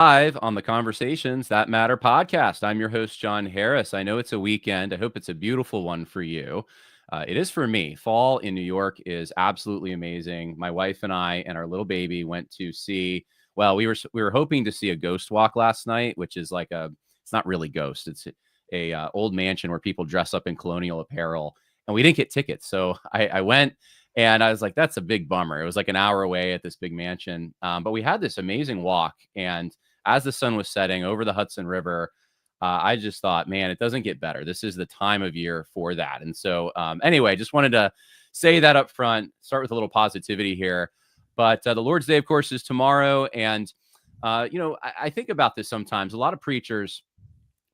Live on the Conversations That Matter podcast. I'm your host, Jon Harris. I know it's a weekend. I hope it's a beautiful one for you. It is for me. Fall in New York is absolutely amazing. My wife and I and our little baby went to see. Well, we were hoping to see a ghost walk last night, which is like it's not really ghost. It's a old mansion where people dress up in colonial apparel, and we didn't get tickets. So I went. And I was like, that's a big bummer. It was like an hour away at this big mansion. But we had this amazing walk. And as the sun was setting over the Hudson River, I just thought, man, it doesn't get better. This is the time of year for that. And so anyway, just wanted to say that up front, start with a little positivity here. But the Lord's Day, of course, is tomorrow. And, I think about this sometimes. A lot of preachers,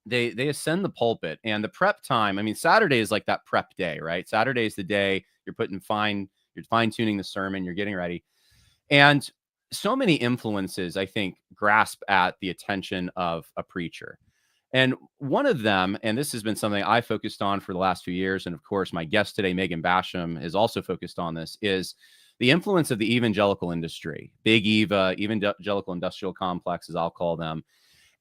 they ascend the pulpit, and the prep time. I mean, Saturday is like that prep day, right? Saturday is the day you're fine tuning the sermon, you're getting ready. And so many influences, I think, grasp at the attention of a preacher. And one of them, and this has been something I focused on for the last few years, and of course, my guest today, Megan Basham, is also focused on this, is the influence of the evangelical industry, big Eva, evangelical industrial complex, as I'll call them.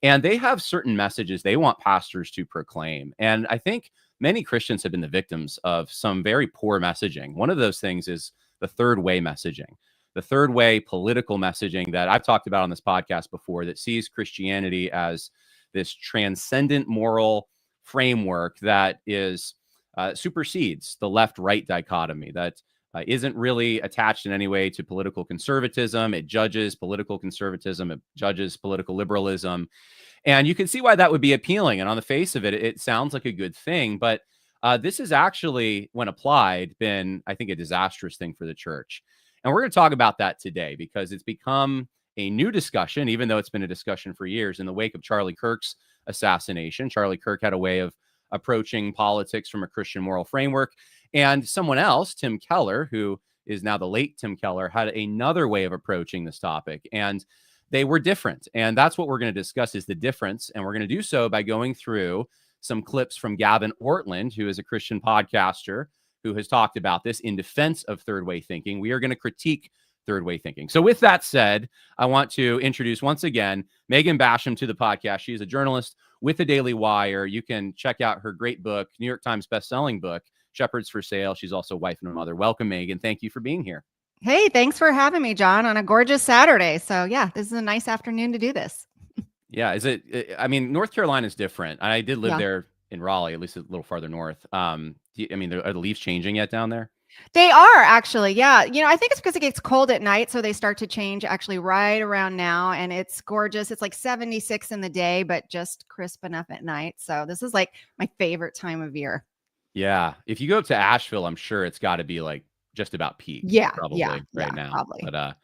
And they have certain messages they want pastors to proclaim. And I think many Christians have been the victims of some very poor messaging. One of those things is the third way messaging, the third way political messaging that I've talked about on this podcast before, that sees Christianity as this transcendent moral framework that is supersedes the left-right dichotomy, that isn't really attached in any way to political conservatism. It judges political conservatism. It judges political liberalism. And you can see why that would be appealing. And on the face of it, it sounds like a good thing. But this has actually, when applied, been, I think, a disastrous thing for the church. And we're going to talk about that today because it's become a new discussion, even though it's been a discussion for years. In the wake of Charlie Kirk's assassination, Charlie Kirk had a way of approaching politics from a Christian moral framework. And someone else, Tim Keller, who is now the late Tim Keller, had another way of approaching this topic. And they were different. And that's what we're going to discuss, is the difference. And we're going to do so by going through some clips from Gavin Ortlund, who is a Christian podcaster who has talked about this in defense of third way thinking. We are going to critique third way thinking. So with that said, I want to introduce once again Megan Basham to the podcast. She is a journalist with the Daily Wire. You can check out her great book, New York Times bestselling book, Shepherds for Sale. She's also a wife and a mother. Welcome, Megan. Thank you for being here. Hey, thanks for having me, Jon, on a gorgeous Saturday. So yeah, this is a nice afternoon to do this. Yeah. I mean, North Carolina is different. I did live there in Raleigh, at least a little farther north. Are the leaves changing yet down there? They are actually. Yeah. I think it's because it gets cold at night. So they start to change actually right around now. And it's gorgeous. It's like 76 in the day, but just crisp enough at night. So this is like my favorite time of year. Yeah. If you go up to Asheville, I'm sure it's got to be like just about peak. Yeah. Probably right now. Probably. But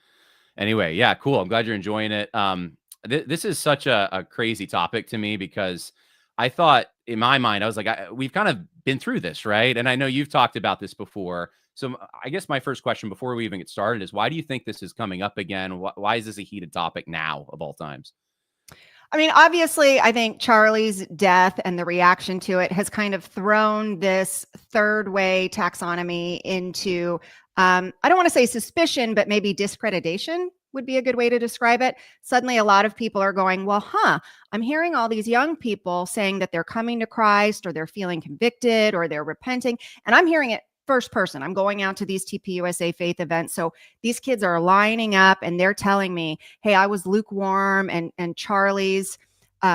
anyway, yeah, cool. I'm glad you're enjoying it. This is such a crazy topic to me because I thought in my mind, I was like, we've kind of been through this, right? And I know you've talked about this before. So I guess my first question before we even get started is, why do you think this is coming up again? Why is this a heated topic now of all times? I mean, obviously, I think Charlie's death and the reaction to it has kind of thrown this third way taxonomy into, I don't want to say suspicion, but maybe discreditation would be a good way to describe it. Suddenly, a lot of people are going, well, I'm hearing all these young people saying that they're coming to Christ, or they're feeling convicted, or they're repenting. And I'm hearing it first person. I'm going out to these TPUSA faith events. So these kids are lining up and they're telling me, hey, I was lukewarm, and Charlie's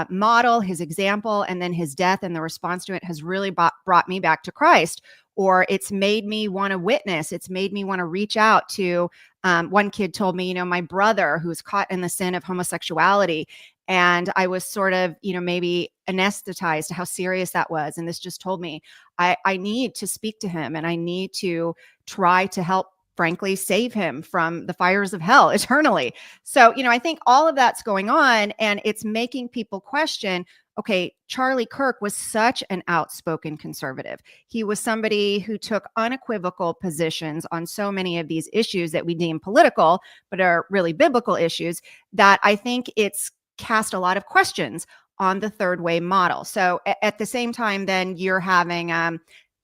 model, his example, and then his death and the response to it has really brought me back to Christ. Or it's made me want to witness. It's made me want to reach out to, one kid told me, my brother who's caught in the sin of homosexuality. And I was sort of, maybe anesthetized to how serious that was. And this just told me I need to speak to him, and I need to try to help, frankly, save him from the fires of hell eternally. So, I think all of that's going on, and it's making people question, okay, Charlie Kirk was such an outspoken conservative. He was somebody who took unequivocal positions on so many of these issues that we deem political, but are really biblical issues, that I think it's cast a lot of questions on the third way model. So at the same time, then you're having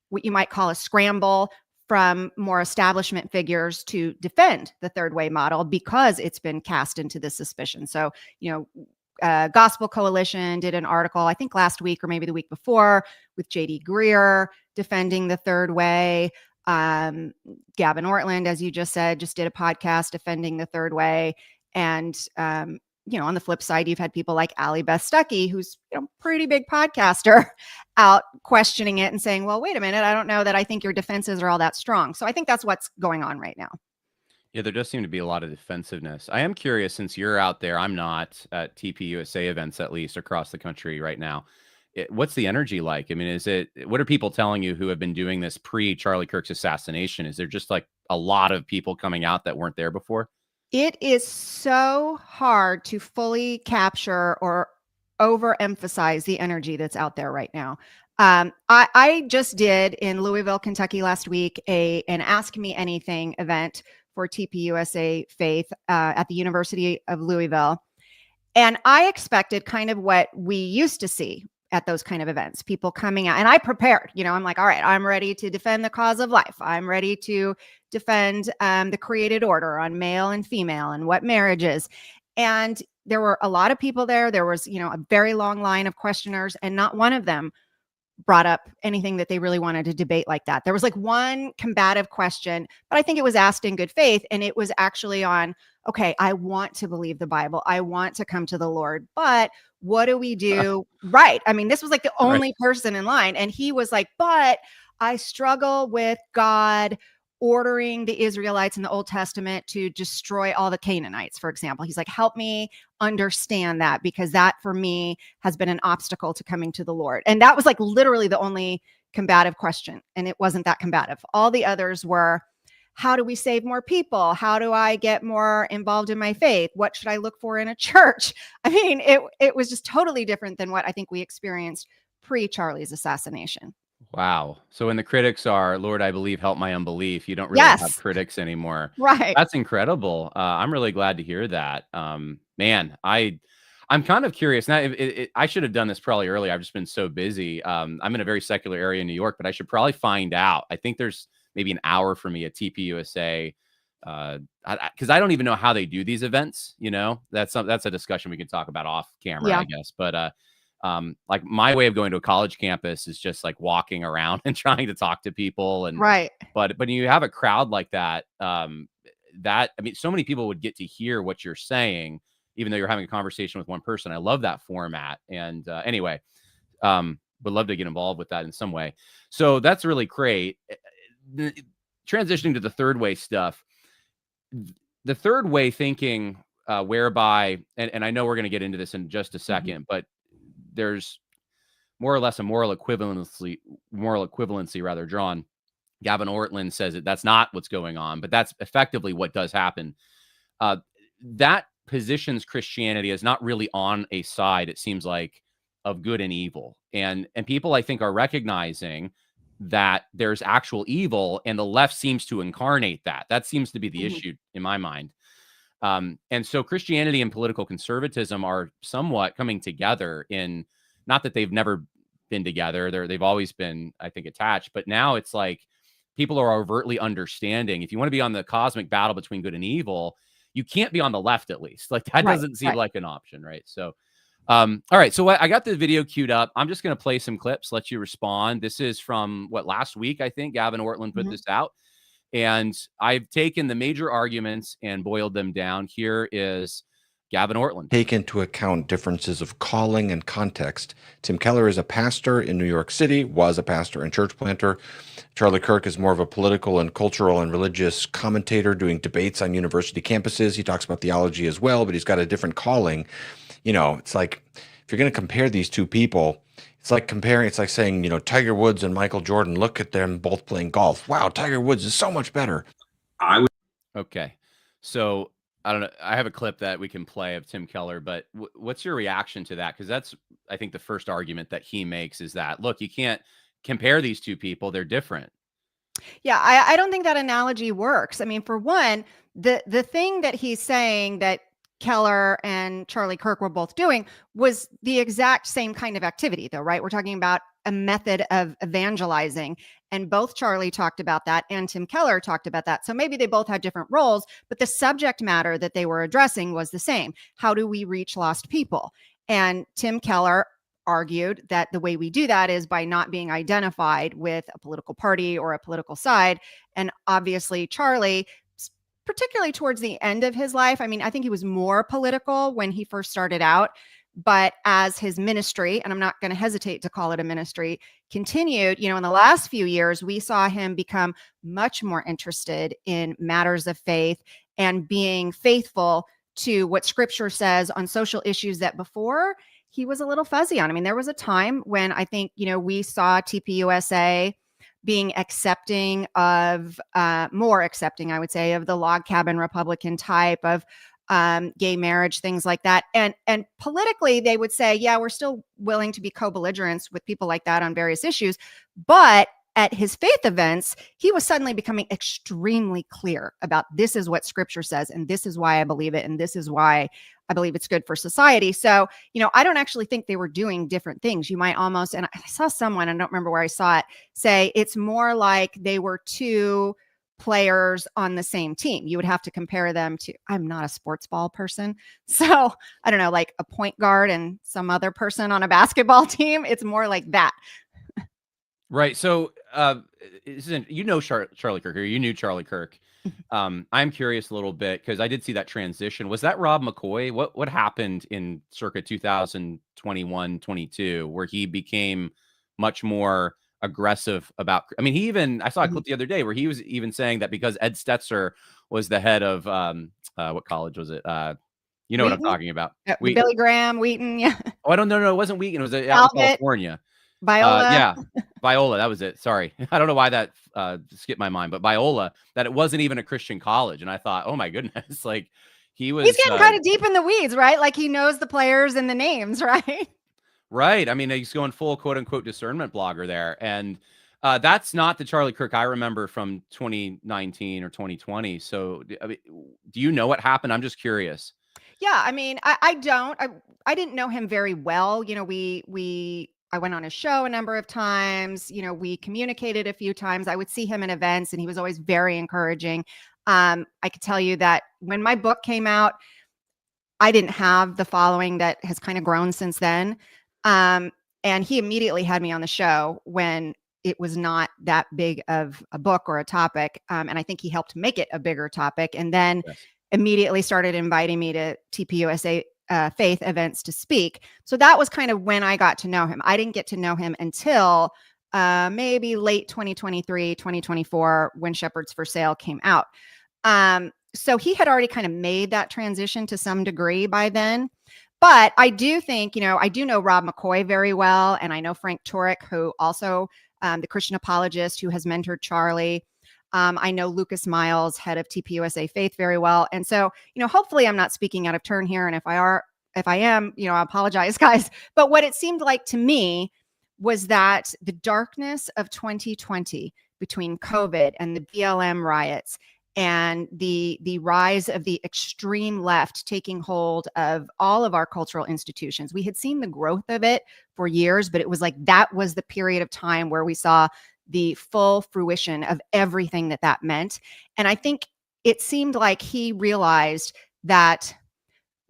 what you might call a scramble from more establishment figures to defend the third way model because it's been cast into this suspicion. So, Gospel Coalition did an article, I think last week or maybe the week before, with J.D. Greer defending the third way. Gavin Ortlund, as you just said, just did a podcast defending the third way. And, on the flip side, you've had people like Ali Beth Stuckey, who's pretty big podcaster, out questioning it and saying, well, wait a minute, I don't know that I think your defenses are all that strong. So I think that's what's going on right now. Yeah, there does seem to be a lot of defensiveness. I am curious, since you're out there, I'm not at TPUSA events, at least across the country right now. What's the energy like? I mean, what are people telling you who have been doing this pre Charlie Kirk's assassination? Is there just like a lot of people coming out that weren't there before? It is so hard to fully capture or overemphasize the energy that's out there right now. I just did in Louisville, Kentucky last week, an Ask Me Anything event for TPUSA Faith at the University of Louisville. And I expected kind of what we used to see at those kind of events, people coming out. And I prepared, I'm like, all right, I'm ready to defend the cause of life. I'm ready to defend the created order on male and female and what marriage is. And there were a lot of people there. There was, a very long line of questioners, and not one of them brought up anything that they really wanted to debate like that. There was like one combative question, but I think it was asked in good faith. And it was actually on, okay, I want to believe the Bible. I want to come to the Lord, but what do we do? Right. I mean, this was like the only person in line. And he was like, but I struggle with God ordering the Israelites in the Old Testament to destroy all the Canaanites, for example. He's like, help me understand that, because that for me has been an obstacle to coming to the Lord. And that was like literally the only combative question. And it wasn't that combative. All the others were, how do we save more people? How do I get more involved in my faith? What should I look for in a church? I mean, it was just totally different than what I think we experienced pre-Charlie's assassination. Wow. So when the critics are, Lord, I believe, help my unbelief, you don't really have critics anymore. Right. That's incredible. I'm really glad to hear that. Man, I'm kind of curious now. I should have done this probably earlier. I've just been so busy. I'm in a very secular area in New York, but I should probably find out. I think there's maybe an hour for me at TPUSA, because I don't even know how they do these events. That's a discussion we can talk about off camera, I guess. But like my way of going to a college campus is just like walking around and trying to talk to people. And but you have a crowd like that, so many people would get to hear what you're saying, even though you're having a conversation with one person. I love that format. And anyway, would love to get involved with that in some way. So that's really great. Transitioning to the third way stuff, the third way thinking, whereby, and I know we're going to get into this in just a second, but there's more or less a moral equivalency rather drawn. Gavin Ortlund says that's not what's going on, but that's effectively what does happen. That positions Christianity as not really on a side, it seems like, of good and evil. And people, I think, are recognizing that there's actual evil, and the left seems to incarnate that. That seems to be the issue in my mind. And so Christianity and political conservatism are somewhat coming together, in, not that they've never been together. They've always been, I think, attached, but now it's like people are overtly understanding, if you want to be on the cosmic battle between good and evil, you can't be on the left, at least. Like that doesn't seem like an option. Right. So, all right. So I got the video queued up. I'm just going to play some clips, let you respond. This is from last week, I think Gavin Ortlund put this out. And I've taken the major arguments and boiled them down. Here is Gavin Ortlund. Take into account differences of calling and context. Tim Keller is a pastor in New York City, was a pastor and church planter. Charlie Kirk is more of a political and cultural and religious commentator doing debates on university campuses. He talks about theology as well, but he's got a different calling. It's like, if you're going to compare these two people, it's like saying, Tiger Woods and Michael Jordan, look at them both playing golf. Wow, Tiger Woods is so much better. Okay. So I don't know. I have a clip that we can play of Tim Keller, but what's your reaction to that? Because that's, I think, the first argument that he makes is that, look, you can't compare these two people. They're different. Yeah, I don't think that analogy works. I mean, for one, the thing that he's saying that Keller and Charlie Kirk were both doing was the exact same kind of activity, though, right? We're talking about a method of evangelizing. And both Charlie talked about that and Tim Keller talked about that. So maybe they both had different roles, but the subject matter that they were addressing was the same. How do we reach lost people? And Tim Keller argued that the way we do that is by not being identified with a political party or a political side. And obviously, Charlie, particularly towards the end of his life, I mean, I think he was more political when he first started out. But as his ministry, and I'm not going to hesitate to call it a ministry, continued, in the last few years, we saw him become much more interested in matters of faith and being faithful to what scripture says on social issues that before he was a little fuzzy on. I mean, there was a time when I think, we saw TPUSA being accepting of, more accepting, I would say, of the log cabin Republican type of gay marriage, things like that. And politically, they would say, yeah, we're still willing to be co-belligerents with people like that on various issues. But at his faith events, he was suddenly becoming extremely clear about this is what scripture says, and this is why I believe it, and this is why I believe it's good for society. So, I don't actually think they were doing different things. You might almost, and I saw someone, I don't remember where I saw it, say it's more like they were two players on the same team. You would have to compare them to, I'm not a sports ball person. So I don't know, like a point guard and some other person on a basketball team. It's more like that. Right. So, Charlie Kirk, or you knew Charlie Kirk. I'm curious a little bit because I did see that transition. Was that Rob McCoy? What happened in circa 2021, 22, where he became much more aggressive about, I saw a clip the other day where he was even saying that because Ed Stetzer was the head of, what college was it? You know Wheaton? What I'm talking about. Billy Graham, Wheaton. Yeah. Oh, I don't know. It wasn't Wheaton. It was out in California. Biola. Yeah. Biola. That was it. Sorry. I don't know why that skipped my mind, but Biola, that it wasn't even a Christian college. And I thought, oh my goodness, like he's getting kind of deep in the weeds, right? Like he knows the players and the names, right? Right. I mean, he's going full quote unquote discernment blogger there. And that's not the Charlie Kirk I remember from 2019 or 2020. So do you know what happened? I'm just curious. Yeah. I mean, I don't, I didn't know him very well. I went on his show a number of times. We communicated a few times. I would see him in events and he was always very encouraging. I could tell you that when my book came out, I didn't have the following that has kind of grown since then. And he immediately had me on the show when it was not that big of a book or a topic. And I think he helped make it a bigger topic. And then immediately started inviting me to TPUSA faith events to speak. So that was kind of when I got to know him. I didn't get to know him until maybe late 2023, 2024, when Shepherds for Sale came out. So he had already kind of made that transition to some degree by then. But I do think, I do know Rob McCoy very well. And I know Frank Turek, who also the Christian apologist who has mentored Charlie. I know Lucas Miles, head of TPUSA Faith, very well. And so, hopefully I'm not speaking out of turn here. And if I am, I apologize, guys. But what it seemed like to me was that the darkness of 2020 between COVID and the BLM riots and the rise of the extreme left taking hold of all of our cultural institutions. We had seen the growth of it for years, but it was like that was the period of time where we saw the full fruition of everything that meant. And I think it seemed like he realized that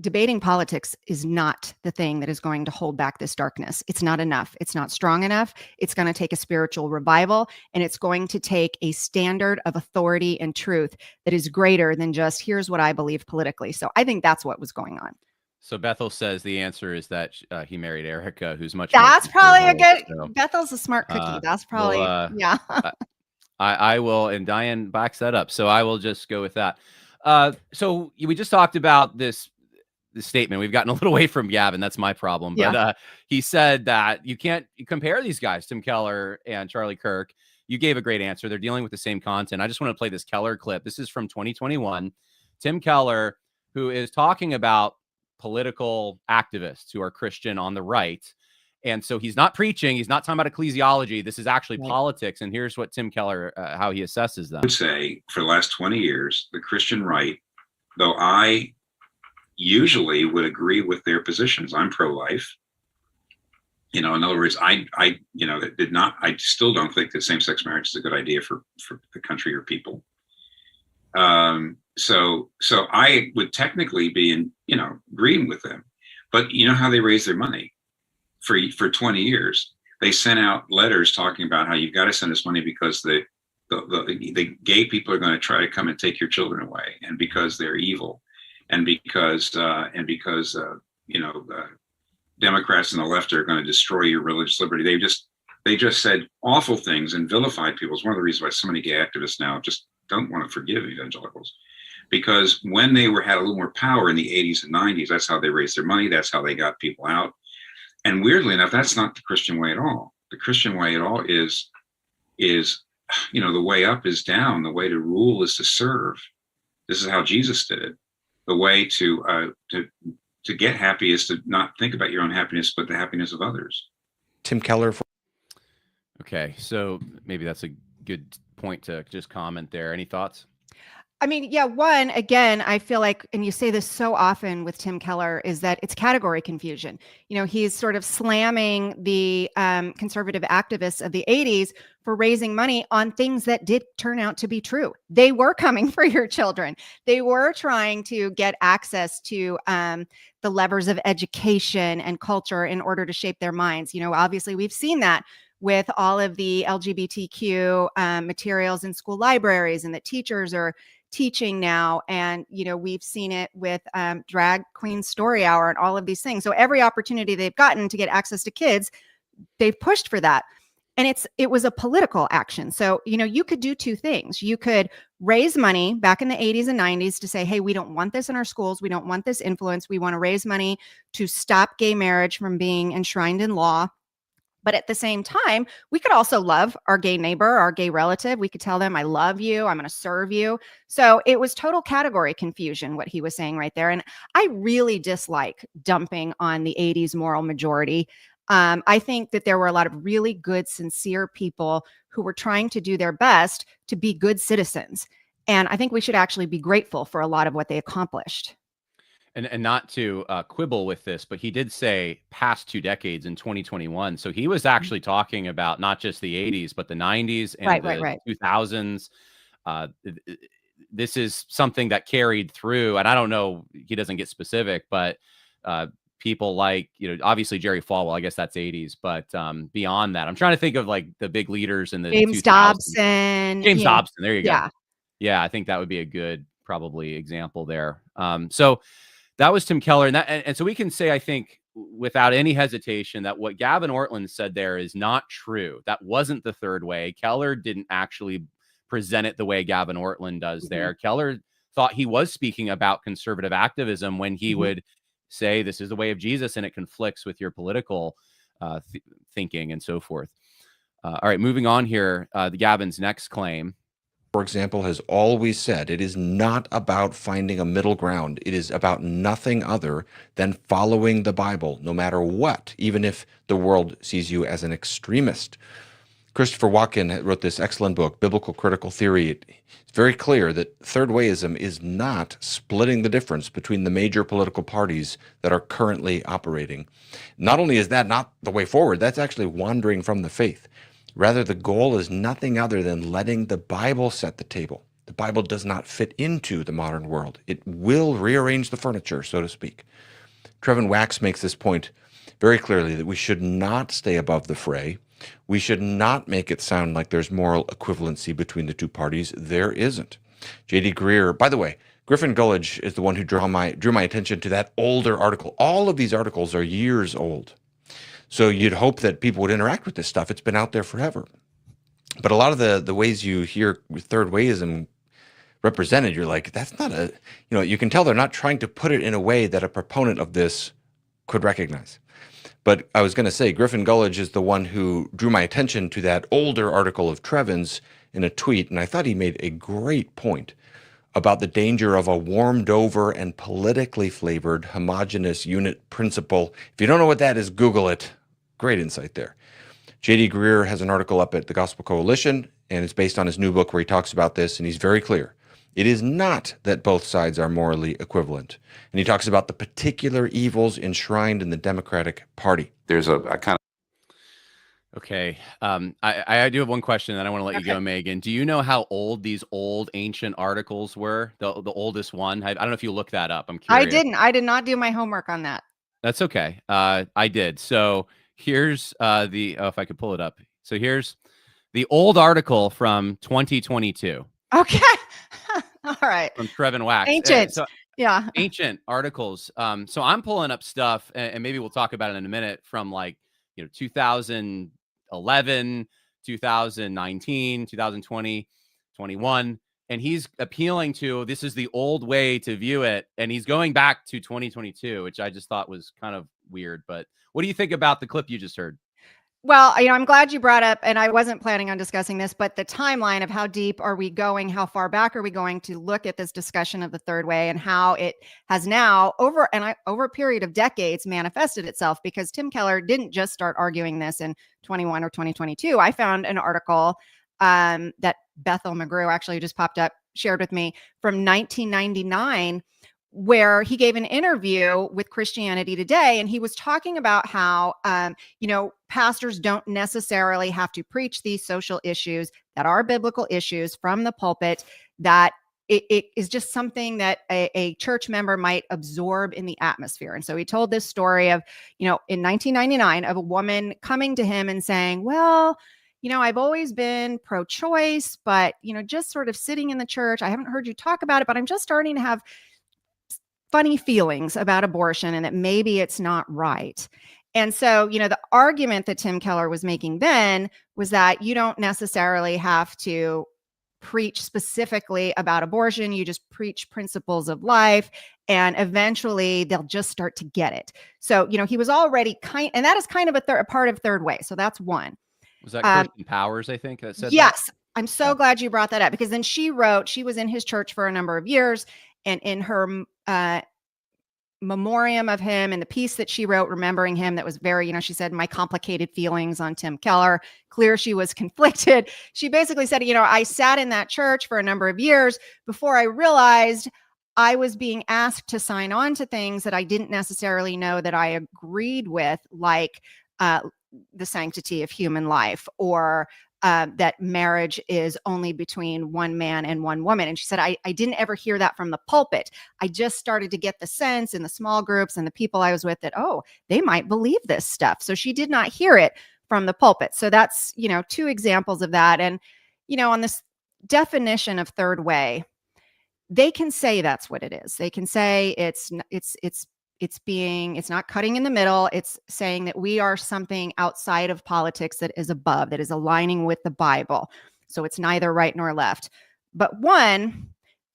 debating politics is not the thing that is going to hold back this darkness. It's not enough. It's not strong enough. It's going to take a spiritual revival, and it's going to take a standard of authority and truth that is greater than just here's what I believe politically. So I think that's what was going on. So Bethel says the answer is that he married Erica, who's much. That's probably a good. So, Bethel's a smart cookie. That's probably yeah. I will, and Diane backs that up. So I will just go with that. So we just talked about this statement. We've gotten a little away from Gavin. That's my problem. But he said that you can't compare these guys, Tim Keller and Charlie Kirk. You gave a great answer. They're dealing with the same content. I just want to play this Keller clip. This is from 2021. Tim Keller, who is talking about political activists who are Christian on the right. And so he's not preaching. He's not talking about ecclesiology. This is actually politics. And here's what Tim Keller, how he assesses them. I would say for the last 20 years, the Christian right, though I usually would agree with their positions. I'm pro-life. in other words, I still don't think that same-sex marriage is a good idea for the country or people. So I would technically be agreeing with them, but you know how they raise their money for 20 years? They sent out letters talking about how you've got to send us money because the gay people are going to try to come and take your children away, and because they're evil, and because Democrats and the left are going to destroy your religious liberty. They just said awful things and vilified people. It's one of the reasons why so many gay activists now just don't want to forgive evangelicals, because when they had a little more power in the 80s and 90s, that's how they raised their money. That's how they got people out. And weirdly enough, that's not the Christian way at all. The Christian way at all is the way up is down. The way to rule is to serve. This is how Jesus did it. The way to get happy is to not think about your own happiness, but the happiness of others. Tim Keller. Okay, so maybe that's a good point to just comment there. Any thoughts? I mean, yeah, one, again, I feel like, and you say this so often with Tim Keller, is that it's category confusion. He's sort of slamming the conservative activists of the 80s for raising money on things that did turn out to be true. They were coming for your children. They were trying to get access to the levers of education and culture in order to shape their minds. Obviously, we've seen that with all of the LGBTQ materials in school libraries, and that teachers are teaching now. And, we've seen it with Drag Queen Story Hour and all of these things. So every opportunity they've gotten to get access to kids, they've pushed for that. And it was a political action. So, you could do two things. You could raise money back in the 80s and 90s to say, hey, we don't want this in our schools. We don't want this influence. We want to raise money to stop gay marriage from being enshrined in law. But at the same time, we could also love our gay neighbor, our gay relative. We could tell them, I love you. I'm going to serve you. So it was total category confusion, what he was saying right there. And I really dislike dumping on the 80s moral majority. I think that there were a lot of really good, sincere people who were trying to do their best to be good citizens. And I think we should actually be grateful for a lot of what they accomplished. And not to quibble with this, but he did say past 2 decades in 2021. So he was actually talking about not just the 80s, but the 90s and the 2000s. This is something that carried through. And I don't know, he doesn't get specific, but people like, obviously Jerry Falwell, I guess that's 80s. But beyond that, I'm trying to think of like the big leaders in the James 2000s. Dobson. James Dobson. There you go. Yeah. Yeah, I think that would be a good probably example there. So that was Tim Keller. And so we can say, I think, without any hesitation, that what Gavin Ortlund said there is not true. That wasn't the third way. Keller didn't actually present it the way Gavin Ortlund does there. Keller thought he was speaking about conservative activism when he would say this is the way of Jesus, and it conflicts with your political thinking and so forth. All right, moving on here. Gavin's next claim, for example, has always said it is not about finding a middle ground. It is about nothing other than following the Bible, no matter what, even if the world sees you as an extremist. Christopher Watkin wrote this excellent book, Biblical Critical Theory. It's very clear that third wayism is not splitting the difference between the major political parties that are currently operating. Not only is that not the way forward, that's actually wandering from the faith. Rather, the goal is nothing other than letting the Bible set the table. The Bible does not fit into the modern world. It will rearrange the furniture, so to speak. Trevin Wax makes this point very clearly, that we should not stay above the fray. We should not make it sound like there's moral equivalency between the two parties. There isn't. J.D. Greer, by the way, Griffin Gullidge is the one who drew my attention to that older article. All of these articles are years old. So you'd hope that people would interact with this stuff. It's been out there forever. But a lot of the ways you hear third wayism represented, you're like, that's not a, you can tell they're not trying to put it in a way that a proponent of this could recognize. But I was going to say, Griffin Gullidge is the one who drew my attention to that older article of Trevin's in a tweet, and I thought he made a great point about the danger of a warmed over and politically flavored homogeneous unit principle. If you don't know what that is, Google it. Great insight there. J.D. Greer has an article up at the Gospel Coalition, and it's based on his new book where he talks about this, and he's very clear. It is not that both sides are morally equivalent. And he talks about the particular evils enshrined in the Democratic Party. There's a kind Okay. I do have one question, and I want to let you Okay. go, Megan. Do you know how old these old ancient articles were? The oldest one? I don't know if you looked that up. I'm curious. I did not do my homework on that. That's okay. I did. So here's if I could pull it up. So here's the old article from 2022 Okay. All right. from Trevin Wax. Ancient. So Yeah. ancient articles. So I'm pulling up stuff, and maybe we'll talk about it in a minute, from like 2011, 2019, 2020, 21. And he's appealing to, this is the old way to view it, and he's going back to 2022, which I just thought was kind of weird. But what do you think about the clip you just heard? Well, I'm glad you brought up, and I wasn't planning on discussing this, but the timeline of how deep are we going? How far back are we going to look at this discussion of the third way, and how it has now over a period of decades manifested itself? Because Tim Keller didn't just start arguing this in 21 or 2022. I found an article that Bethel McGrew actually just popped up, shared with me, from 1999, where he gave an interview with Christianity Today, and he was talking about how pastors don't necessarily have to preach these social issues that are biblical issues from the pulpit, that it is just something that a church member might absorb in the atmosphere. And so he told this story of, in 1999, of a woman coming to him and saying, well, I've always been pro-choice, but, just sort of sitting in the church, I haven't heard you talk about it, but I'm just starting to have funny feelings about abortion, and that maybe it's not right. And so, the argument that Tim Keller was making then was that you don't necessarily have to preach specifically about abortion. You just preach principles of life, and eventually they'll just start to get it. So, he was already and that is kind of a part of third way. So that's one. Was that Kirsten Powers, I think, that said yes. that? I'm so glad you brought that up, because then she was in his church for a number of years, and in her memoriam of him, and the piece that she wrote remembering him, that was very, she said, my complicated feelings on Tim Keller. Clear she was conflicted. She basically said, I sat in that church for a number of years before I realized I was being asked to sign on to things that I didn't necessarily know that I agreed with, like the sanctity of human life, or that marriage is only between one man and one woman. And she said, I didn't ever hear that from the pulpit. I just started to get the sense in the small groups and the people I was with that, oh, they might believe this stuff. So she did not hear it from the pulpit. So that's, two examples of that. And, on this definition of third way, they can say that's what it is. They can say it's not cutting in the middle. It's saying that we are something outside of politics that is above, that is aligning with the Bible. So it's neither right nor left. But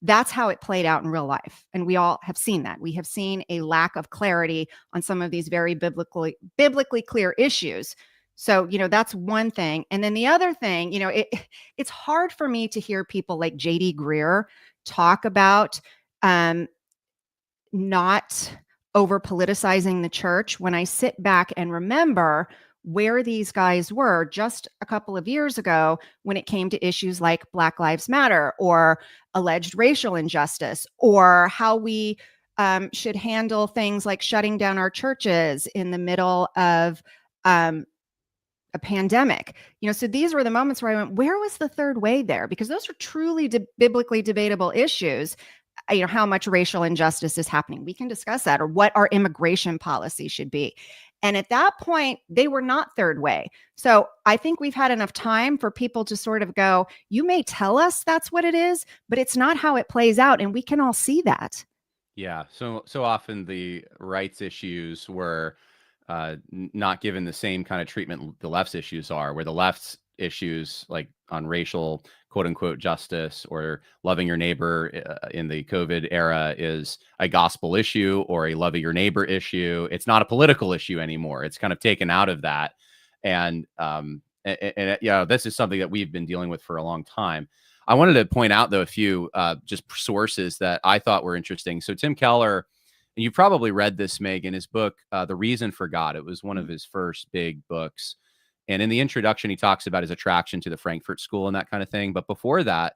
that's how it played out in real life. And we all have seen that. We have seen a lack of clarity on some of these very biblically clear issues. So, that's one thing. And then the other thing, it's hard for me to hear people like J.D. Greer talk about not over politicizing the church, when I sit back and remember where these guys were just a couple of years ago when it came to issues like Black Lives Matter, or alleged racial injustice, or how we should handle things like shutting down our churches in the middle of a pandemic. So these were the moments where I went, where was the third way there? Because those are truly biblically debatable issues. How much racial injustice is happening. We can discuss that, or what our immigration policy should be. And at that point, they were not third way. So I think we've had enough time for people to sort of go, you may tell us that's what it is, but it's not how it plays out. And we can all see that. Yeah. So often the rights issues were not given the same kind of treatment the left's issues are, where the left's issues, like on racial quote unquote justice or loving your neighbor in the COVID era, is a gospel issue or a love of your neighbor issue. It's not a political issue anymore. It's kind of taken out of that. And this is something that we've been dealing with for a long time. I wanted to point out, though, a few just sources that I thought were interesting. So Tim Keller, and you probably read this, Megan, his book, The Reason for God. It was one of his first big books. And in the introduction, he talks about his attraction to the Frankfurt School and that kind of thing. But before that,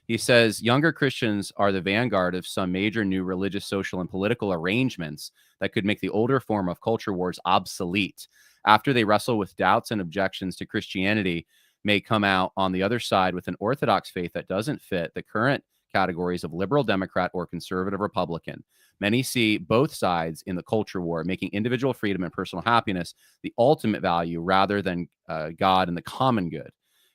He says younger Christians are the vanguard of some major new religious, social, and political arrangements that could make the older form of culture wars obsolete. After they wrestle with doubts and objections to Christianity, may come out on the other side with an orthodox faith that doesn't fit the current categories of liberal Democrat or conservative Republican. Many see both sides in the culture war, making individual freedom and personal happiness the ultimate value rather than God and the common good.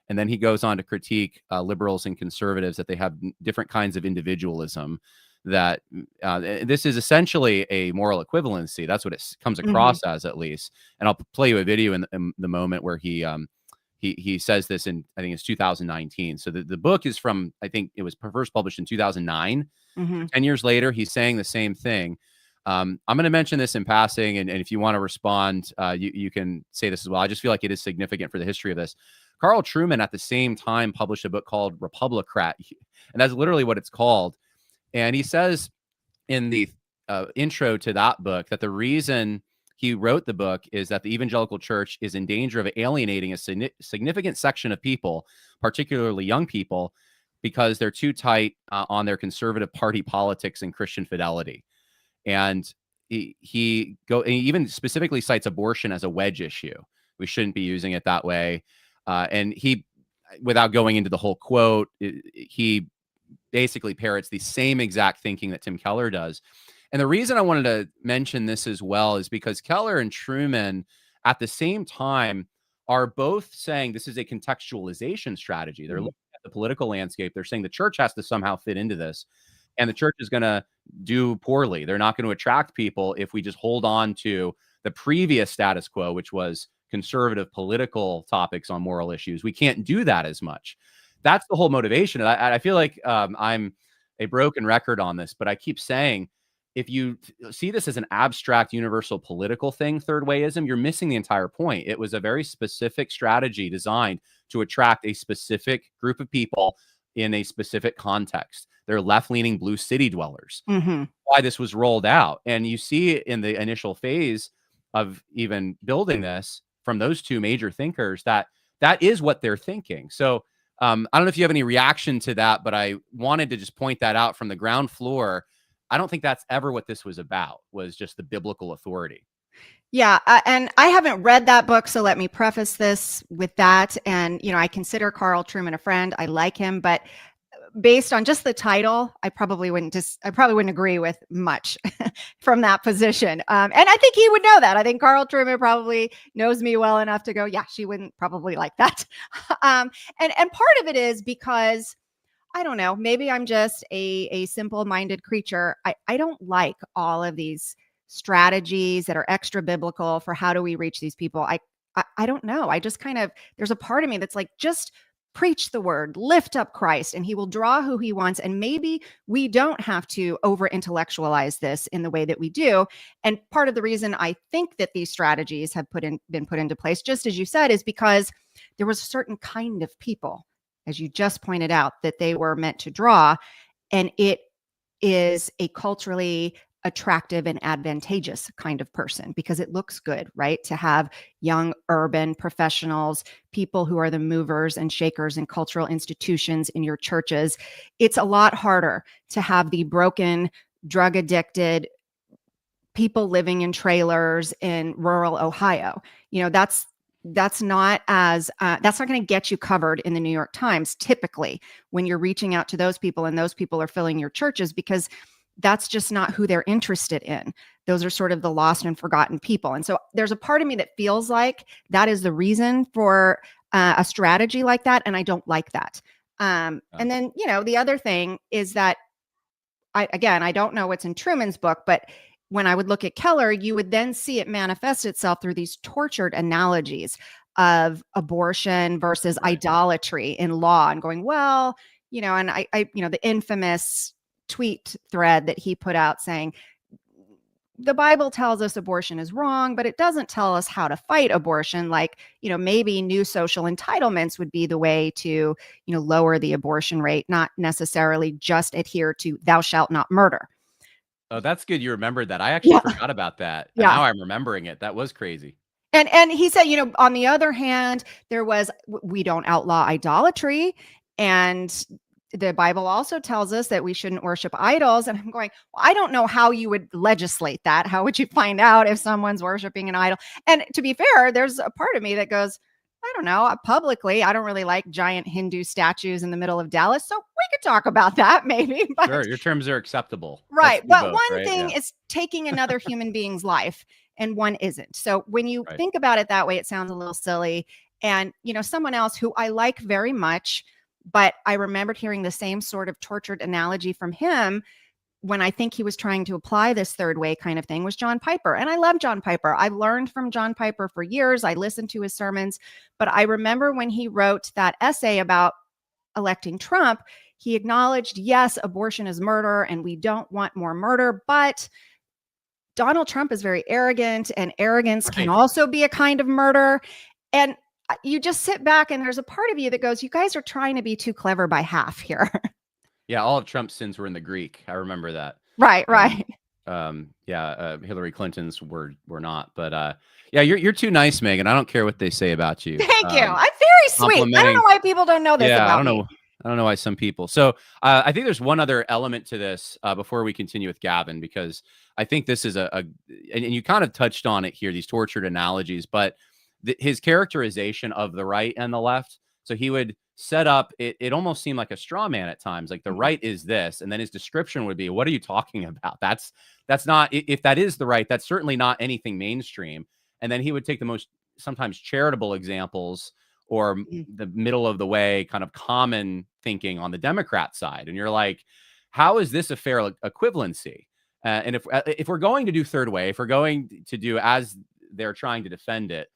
And then he goes on to critique liberals and conservatives, that they have different kinds of individualism, that this is essentially a moral equivalency. That's what it comes across as, at least. And I'll play you a video in the moment where he says this in, I think it's 2019. So the book is from, I think it was first published in 2009. 10 years later, he's saying the same thing. I'm going to mention this in passing, and if you want to respond, you can say this as well. I just feel like it is significant for the history of this. Carl Trueman at the same time published a book called Republicrat, and that's literally what it's called. And he says in the intro to that book that the reason he wrote the book is that the evangelical church is in danger of alienating a significant section of people, particularly young people, because they're too tight on their conservative party politics and Christian fidelity. And he even specifically cites abortion as a wedge issue. We shouldn't be using it that way. And he, without going into the whole quote, he basically parrots the same exact thinking that Tim Keller does. And the reason I wanted to mention this as well is because Keller and Trueman at the same time are both saying this is a contextualization strategy. They're looking at the political landscape. They're saying the church has to somehow fit into this, and the church is going to do poorly. They're not going to attract people if we just hold on to the previous status quo, which was conservative political topics on moral issues. We can't do that as much. That's the whole motivation. And I feel like I'm a broken record on this, but I keep saying, if you see this as an abstract, universal political thing, third wayism, you're missing the entire point. It was a very specific strategy designed to attract a specific group of people in a specific context. They're left-leaning blue city dwellers. Why this was rolled out. And you see in the initial phase of even building this from those two major thinkers that is what they're thinking. So I don't know if you have any reaction to that, but I wanted to just point that out from the ground floor. I don't think that's ever what this was about, was just the biblical authority. Yeah. And I haven't read that book, so let me preface this with that. And, I consider Carl Trueman a friend. I like him, but based on just the title, I probably wouldn't agree with much from that position. And I think he would know that. I think Carl Trueman probably knows me well enough to go, yeah, she wouldn't probably like that. And part of it is because, I don't know, maybe I'm just a simple-minded creature. I don't like all of these strategies that are extra biblical for how do we reach these people. I don't know. I just there's a part of me that's like, just preach the word, lift up Christ, and he will draw who he wants. And maybe we don't have to over intellectualize this in the way that we do. And part of the reason I think that these strategies have been put into place, just as you said, is because there was a certain kind of people, as you just pointed out, that they were meant to draw. And it is a culturally attractive and advantageous kind of person because it looks good, right? To have young urban professionals, people who are the movers and shakers in cultural institutions in your churches. It's a lot harder to have the broken, drug addicted people living in trailers in rural Ohio. That's not going to get you covered in the New York Times typically when you're reaching out to those people and those people are filling your churches, because that's just not who they're interested in. Those are sort of the lost and forgotten people. And so there's a part of me that feels like that is the reason for a strategy like that. And I don't like that. And then, the other thing is that I don't know what's in Trueman's book, but when I would look at Keller, you would then see it manifest itself through these tortured analogies of abortion versus idolatry in law, and going, well, and I the infamous tweet thread that he put out saying, the Bible tells us abortion is wrong, but it doesn't tell us how to fight abortion. Like, maybe new social entitlements would be the way to, lower the abortion rate, not necessarily just adhere to thou shalt not murder. Oh, that's good. You remembered that. I actually forgot about that. And now I'm remembering it. That was crazy. And he said, on the other hand, we don't outlaw idolatry. And the Bible also tells us that we shouldn't worship idols. And I'm going, well, I don't know how you would legislate that. How would you find out if someone's worshiping an idol? And to be fair, there's a part of me that goes, I don't know, publicly, I don't really like giant Hindu statues in the middle of Dallas. So we could talk about that maybe. But, sure, your terms are acceptable. Right. Let's do But both, one right? thing Yeah. is taking another human being's life and one isn't. So when you Right. think about it that way, it sounds a little silly. And, someone else who I like very much, but I remembered hearing the same sort of tortured analogy from him when I think he was trying to apply this third way kind of thing, was John Piper. And I love John Piper. I've learned from John Piper for years. I listened to his sermons, but I remember when he wrote that essay about electing Trump, he acknowledged, yes, abortion is murder and we don't want more murder, but Donald Trump is very arrogant, and arrogance can also be a kind of murder. And you just sit back and there's a part of you that goes, you guys are trying to be too clever by half here. Yeah, all of Trump's sins were in the Greek. I remember that. Right. Hillary Clinton's were not. But yeah, you're too nice, Megan. I don't care what they say about you. Thank you. I'm very sweet. I don't know why people don't know this about me. I don't know why some people. So I think there's one other element to this before we continue with Gavin, because I think this is and you kind of touched on it here, these tortured analogies, but his characterization of the right and the left. So he would set up, it almost seemed like a straw man at times, like the right is this, and then his description would be, what are you talking about? That's not, if that is the right, that's certainly not anything mainstream. And then he would take the most sometimes charitable examples or the middle of the way kind of common thinking on the Democrat side. And you're like, how is this a fair equivalency? And if we're going to do third way, if we're going to do as they're trying to defend it,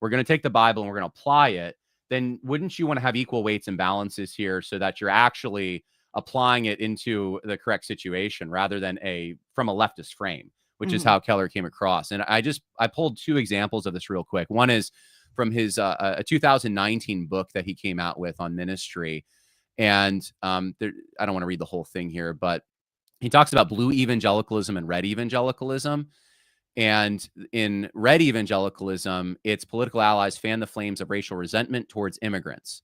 we're going to take the Bible and we're going to apply it, then wouldn't you want to have equal weights and balances here so that you're actually applying it into the correct situation rather than from a leftist frame, which is how Keller came across. And I pulled two examples of this real quick. One is from his a 2019 book that he came out with on ministry. And I don't want to read the whole thing here, but he talks about blue evangelicalism and red evangelicalism. And in red evangelicalism, its political allies fan the flames of racial resentment towards immigrants.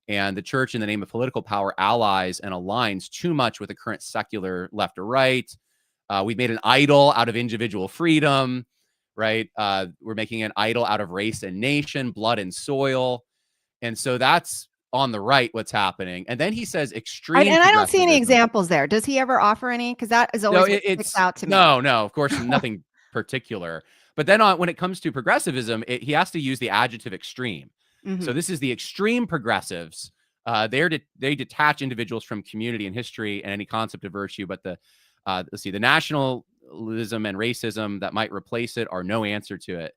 And the church, in the name of political power, allies and aligns too much with the current secular left or right. We've made an idol out of individual freedom, right? We're making an idol out of race and nation, blood and soil. And so that's on the right, what's happening. And then he says extreme. And I don't see any examples there. Does he ever offer any? Because that is always what sticks out to me. No, of course, nothing particular. But then when it comes to progressivism, he has to use the adjective extreme. So this is the extreme progressives. They detach individuals from community and history and any concept of virtue. But the nationalism and racism that might replace it are no answer to it.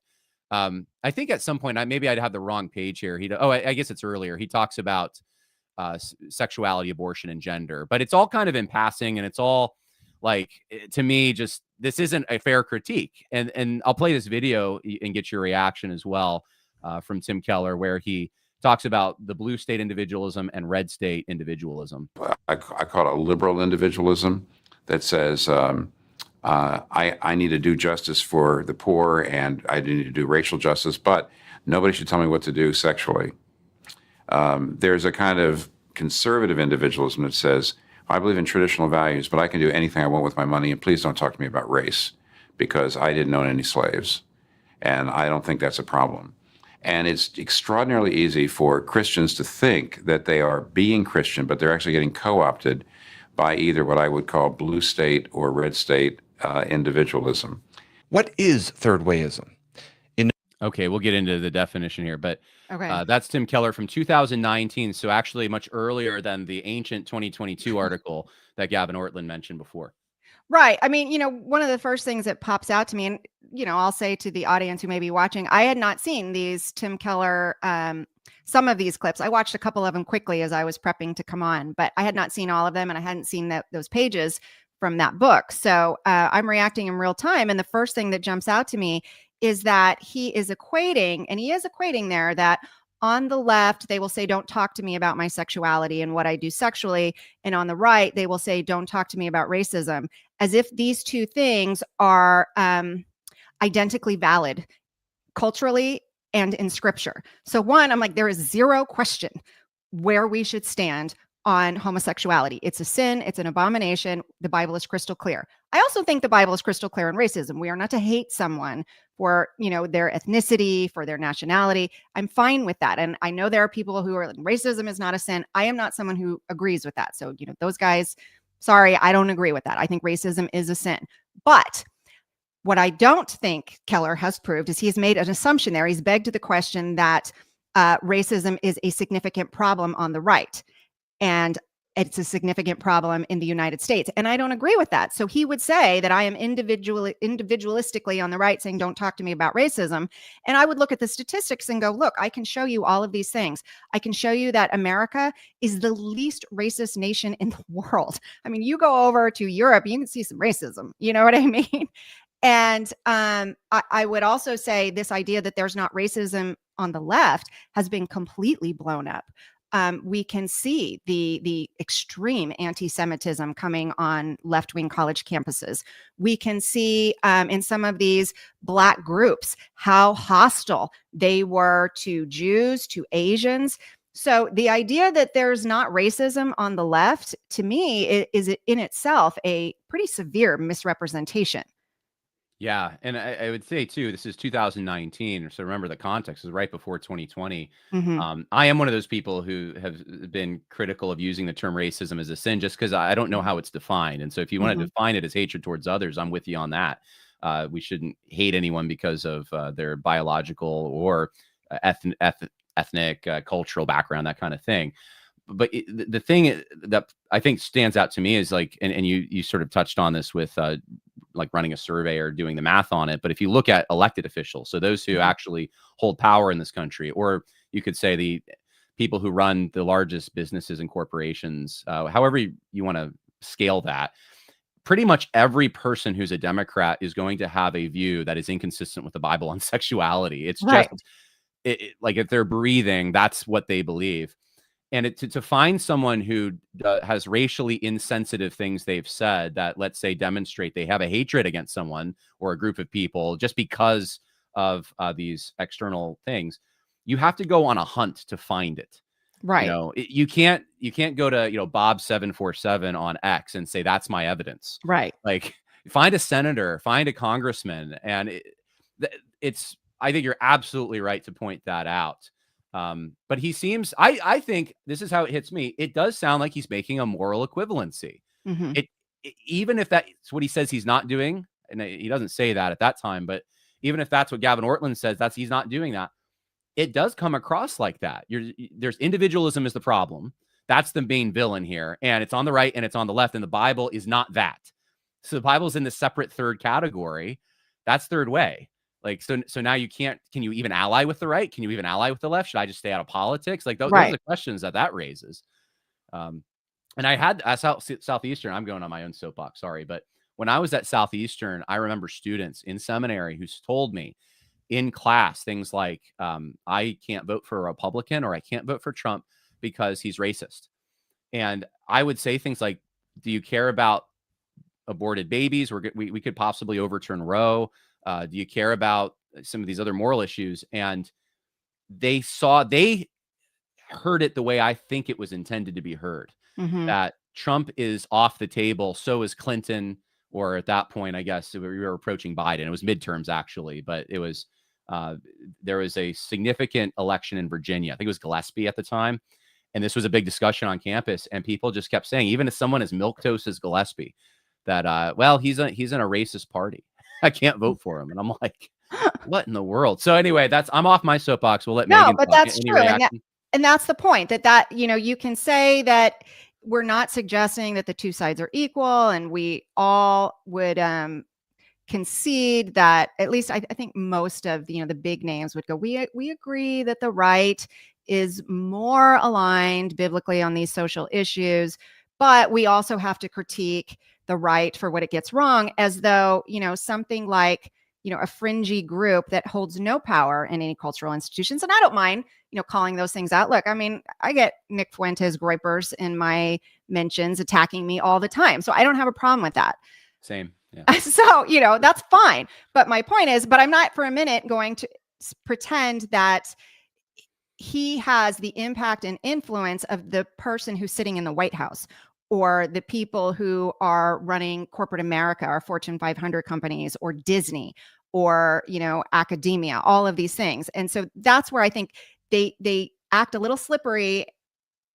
I think at some point, maybe I'd have the wrong page here. I guess it's earlier. He talks about sexuality, abortion, and gender. But it's all kind of in passing, and it's all like, to me, just this isn't a fair critique. And I'll play this video and get your reaction as well from Tim Keller, where he talks about the blue state individualism and red state individualism. I call it a liberal individualism that says I need to do justice for the poor and I need to do racial justice, but nobody should tell me what to do sexually. There's a kind of conservative individualism that says, I believe in traditional values, but I can do anything I want with my money, and please don't talk to me about race because I didn't own any slaves. And I don't think that's a problem. And it's extraordinarily easy for Christians to think that they are being Christian, but they're actually getting co-opted by either what I would call blue state or red state individualism. What is third wayism? Okay, we'll get into the definition here, but that's Tim Keller from 2019, so actually much earlier than the ancient 2022 article that Gavin Ortlund mentioned before. Right. I mean, one of the first things that pops out to me, and, I'll say to the audience who may be watching, I had not seen these Tim Keller, some of these clips. I watched a couple of them quickly as I was prepping to come on, but I had not seen all of them, and I hadn't seen those pages from that book. So I'm reacting in real time. And the first thing that jumps out to me is that he is equating there that on the left, they will say, don't talk to me about my sexuality and what I do sexually. And on the right, they will say, don't talk to me about racism, as if these two things are identically valid culturally and in scripture. So one, I'm like, there is zero question where we should stand on homosexuality. It's a sin. It's an abomination. The Bible is crystal clear. I also think the Bible is crystal clear on racism. We are not to hate someone for, their ethnicity, for their nationality. I'm fine with that. And I know there are people who are like, racism is not a sin. I am not someone who agrees with that. So, those guys, sorry, I don't agree with that. I think racism is a sin. But what I don't think Keller has proved is he's made an assumption there. He's begged the question that racism is a significant problem on the right. And it's a significant problem in the United States. And I don't agree with that. So he would say that I am individualistically on the right, saying, don't talk to me about racism. And I would look at the statistics and go, look, I can show you all of these things. I can show you that America is the least racist nation in the world. I mean, you go over to Europe, you can see some racism. You know what I mean? And I would also say this idea that there's not racism on the left has been completely blown up. We can see the extreme anti-Semitism coming on left-wing college campuses. We can see in some of these Black groups how hostile they were to Jews, to Asians. So the idea that there's not racism on the left, to me, is in itself a pretty severe misrepresentation. Yeah. And I would say too, this is 2019. So remember the context is right before 2020. Mm-hmm. I am one of those people who have been critical of using the term racism as a sin, just because I don't know how it's defined. And so if you want to define it as hatred towards others, I'm with you on that. We shouldn't hate anyone because of their biological or ethnic, cultural background, that kind of thing. But the thing that I think stands out to me is like, and you sort of touched on this with like running a survey or doing the math on it. But if you look at elected officials, so those who actually hold power in this country, or you could say the people who run the largest businesses and corporations, however you want to scale that, pretty much every person who's a Democrat is going to have a view that is inconsistent with the Bible on sexuality. It's Right. just like if they're breathing, that's what they believe. And to find someone who has racially insensitive things they've said that, let's say, demonstrate they have a hatred against someone or a group of people just because of these external things, you have to go on a hunt to find it. Right. You can't go to, Bob 747 on X and say, that's my evidence. Right. Like, find a senator, find a congressman. And I think you're absolutely right to point that out. But he seems, I think this is how it hits me. It does sound like he's making a moral equivalency. Mm-hmm. Even if that's what he says he's not doing, and he doesn't say that at that time, but even if that's what Gavin Ortlund says, he's not doing that. It does come across like that. There's individualism is the problem. That's the main villain here. And it's on the right and it's on the left. And the Bible is not that. So the Bible's in the separate third category. That's third way. Like, so now can you even ally with the right? Can you even ally with the left? Should I just stay out of politics? Like those are the questions that raises. And I had Southeastern, I'm going on my own soapbox, sorry. But when I was at Southeastern, I remember students in seminary who told me in class things like, I can't vote for a Republican or I can't vote for Trump because he's racist. And I would say things like, do you care about aborted babies? We could possibly overturn Roe. Do you care about some of these other moral issues? And they heard it the way I think it was intended to be heard, that Trump is off the table. So is Clinton, or at that point, I guess we were approaching Biden. It was midterms actually, but it was, there was a significant election in Virginia. I think it was Gillespie at the time. And this was a big discussion on campus. And people just kept saying, even if someone as milquetoast as Gillespie, that, well, he's in a racist party. I can't vote for him. And I'm like, what in the world? So anyway, I'm off my soapbox. We'll let Megan but talk. that's true. And that's the point that, you can say that we're not suggesting that the two sides are equal. And we all would concede that, at least I think most of the big names would go, we agree that the right is more aligned biblically on these social issues, but we also have to critique the right for what it gets wrong, as though, something like, a fringy group that holds no power in any cultural institutions. And I don't mind, calling those things out. Look, I mean, I get Nick Fuentes groypers in my mentions attacking me all the time. So I don't have a problem with that. Same. Yeah. So, that's fine. But my point is, I'm not for a minute going to pretend that he has the impact and influence of the person who's sitting in the White House, or the people who are running corporate America, or Fortune 500 companies, or Disney, or, academia, all of these things. And so that's where I think they act a little slippery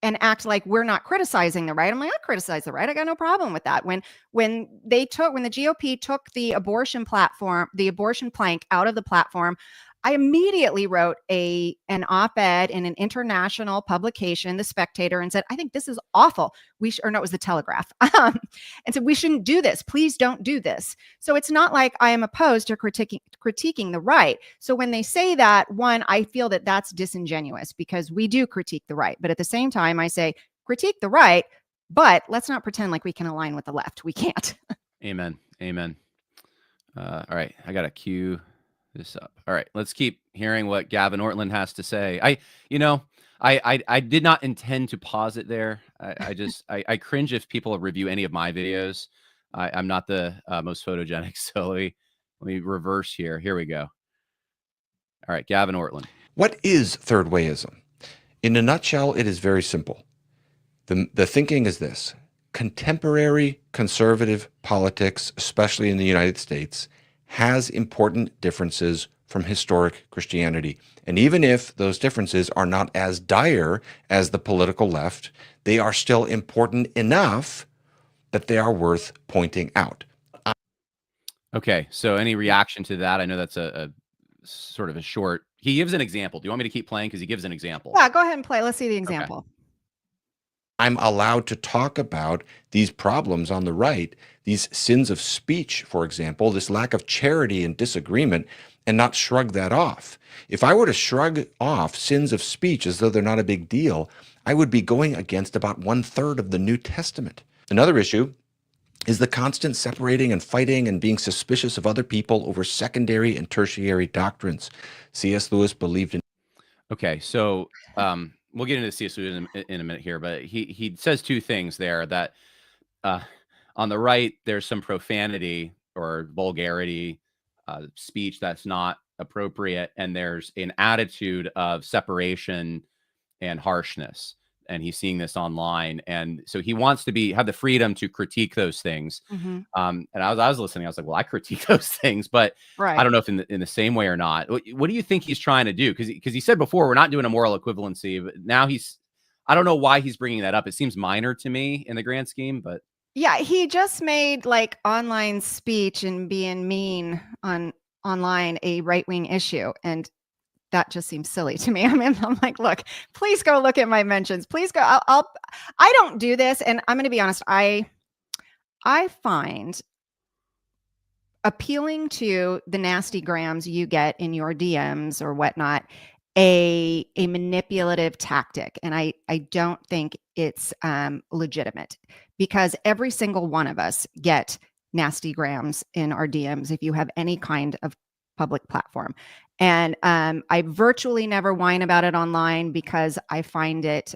and act like we're not criticizing the right. I'm like, I criticize the right. I got no problem with that. When the GOP took the abortion plank out of the platform, I immediately wrote an op-ed in an international publication, The Spectator, and said, I think this is awful. No, it was The Telegraph. And said, we shouldn't do this. Please don't do this. So it's not like I am opposed to critiquing the right. So when they say that, one, I feel that that's disingenuous, because we do critique the right. But at the same time, I say, critique the right, but let's not pretend like we can align with the left. We can't. Amen. All right. I got to cue this up. All right, let's keep hearing what Gavin Ortlund has to say. I did not intend to pause it there. I cringe if people review any of my videos. I'm not the most photogenic, so let me reverse here. Here we go. All right, Gavin Ortlund. What is third wayism? In a nutshell, it is very simple. The thinking is this: contemporary conservative politics, especially in the United States, has important differences from historic Christianity. And even if those differences are not as dire as the political left, they are still important enough that they are worth pointing out. Okay, so any reaction to that? I know that's a sort of a short. He gives an example. Do you want me to keep playing? Because he gives an example. Yeah, go ahead and play. Let's see the example. Okay. I'm allowed to talk about these problems on the right, these sins of speech, for example, this lack of charity and disagreement, and not shrug that off. If I were to shrug off sins of speech as though they're not a big deal, I would be going against about 1/3 of the New Testament. Another issue is the constant separating and fighting and being suspicious of other people over secondary and tertiary doctrines. C.S. Lewis believed in. Okay, so we'll get into C.S. Lewis in a minute here, but he says two things there, that on the right, there's some profanity or vulgarity, speech that's not appropriate, and there's an attitude of separation and harshness. And he's seeing this online, and so he wants to have the freedom to critique those things. Mm-hmm. And I was listening. I was like, well, I critique those things, but Right. I don't know if in the same way or not. What do you think he's trying to do? Because he said before, we're not doing a moral equivalency, but now I don't know why he's bringing that up. It seems minor to me in the grand scheme, but Yeah, he just made like online speech and being mean online a right-wing issue, and that just seems silly to me. I mean, I'm like, look, please go look at my mentions. Please go. I don't do this, and I'm going to be honest. I find appealing to the nasty grams you get in your DMs or whatnot a manipulative tactic, and I don't think it's legitimate, because every single one of us get nasty grams in our DMs if you have any kind of public platform. And I virtually never whine about it online, because I find it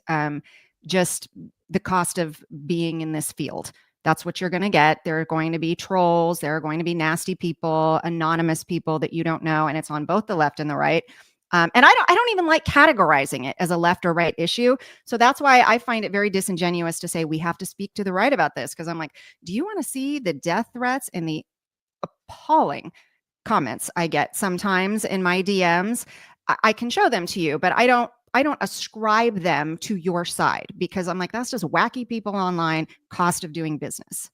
just the cost of being in this field. That's what you're going to get. There are going to be trolls. There are going to be nasty people, anonymous people that you don't know. And it's on both the left and the right. And I don't even like categorizing it as a left or right issue. So that's why I find it very disingenuous to say we have to speak to the right about this. Because I'm like, do you want to see the death threats and the appalling comments I get sometimes in my DMs? I can show them to you, but I don't ascribe them to your side, because I'm like, that's just wacky people online, cost of doing business.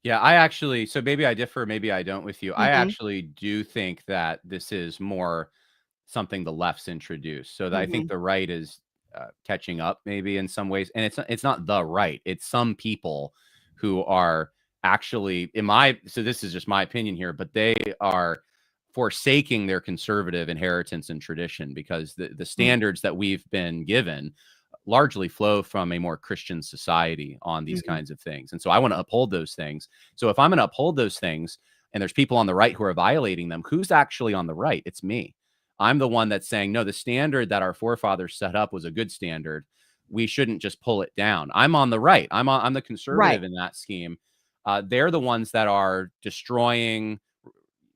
yeah, so maybe I differ, maybe I don't with you. I Mhm. actually do think that this is more something the left's introduced, so that I think the right is catching up maybe in some ways. And it's not the right, it's some people who are actually, so this is just my opinion here, but they are forsaking their conservative inheritance and tradition, because the standards that we've been given largely flow from a more Christian society on these kinds of things. And so I want to uphold those things. So if I'm going to uphold those things and there's people on the right who are violating them, who's actually on the right? It's me. I'm the one that's saying, no, the standard that our forefathers set up was a good standard. We shouldn't just pull it down. I'm on the right. I'm the conservative in that scheme. They're the ones that are destroying,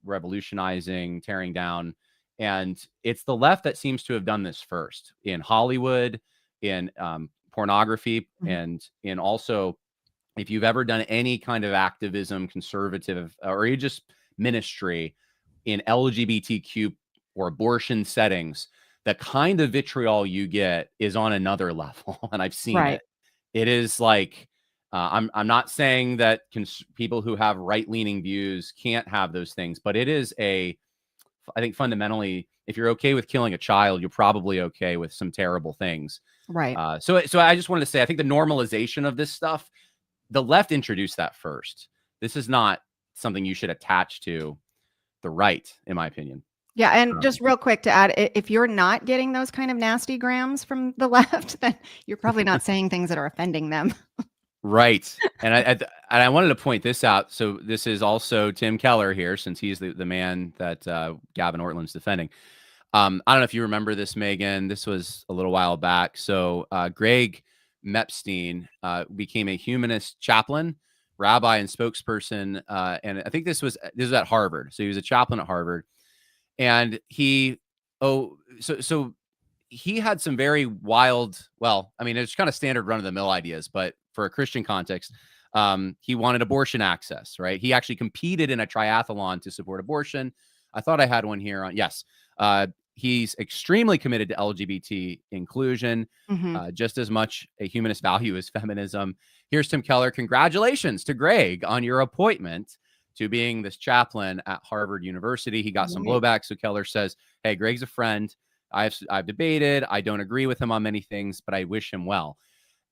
revolutionizing, tearing down, And it's the left that seems to have done this first in Hollywood, in pornography, and in also, if you've ever done any kind of activism, conservative, or you just ministry in LGBTQ or abortion settings, the kind of vitriol you get is on another level. And I've seen it. It is like, I'm not saying that people who have right-leaning views can't have those things, but it is I think fundamentally, if you're okay with killing a child, you're probably okay with some terrible things. Right. So I just wanted to say, I think the normalization of this stuff, the left introduced that first. This is not something you should attach to the right, in my opinion. Yeah. And just real quick to add, if you're not getting those kind of nasty grams from the left, then you're probably not saying things that are offending them. Right. And I wanted to point this out. So this is also Tim Keller here, since he's the man that Gavin Ortlund's defending. I don't know if you remember this, Megan. This was a little while back. So Greg Mepstein became a humanist chaplain, rabbi, and spokesperson. And I think this was at Harvard. So he was a chaplain at Harvard. And he had some very wild, well, I mean, it's kind of standard run-of-the-mill ideas, but for a Christian context, he wanted abortion access, right? He actually competed in a triathlon to support abortion. I thought I had one here on, yes. He's extremely committed to LGBT inclusion, just as much a humanist value as feminism. Here's Tim Keller. Congratulations to Greg on your appointment to being this chaplain at Harvard University. He got some blowback. So Keller says, hey, Greg's a friend. I've debated. I don't agree with him on many things, but I wish him well.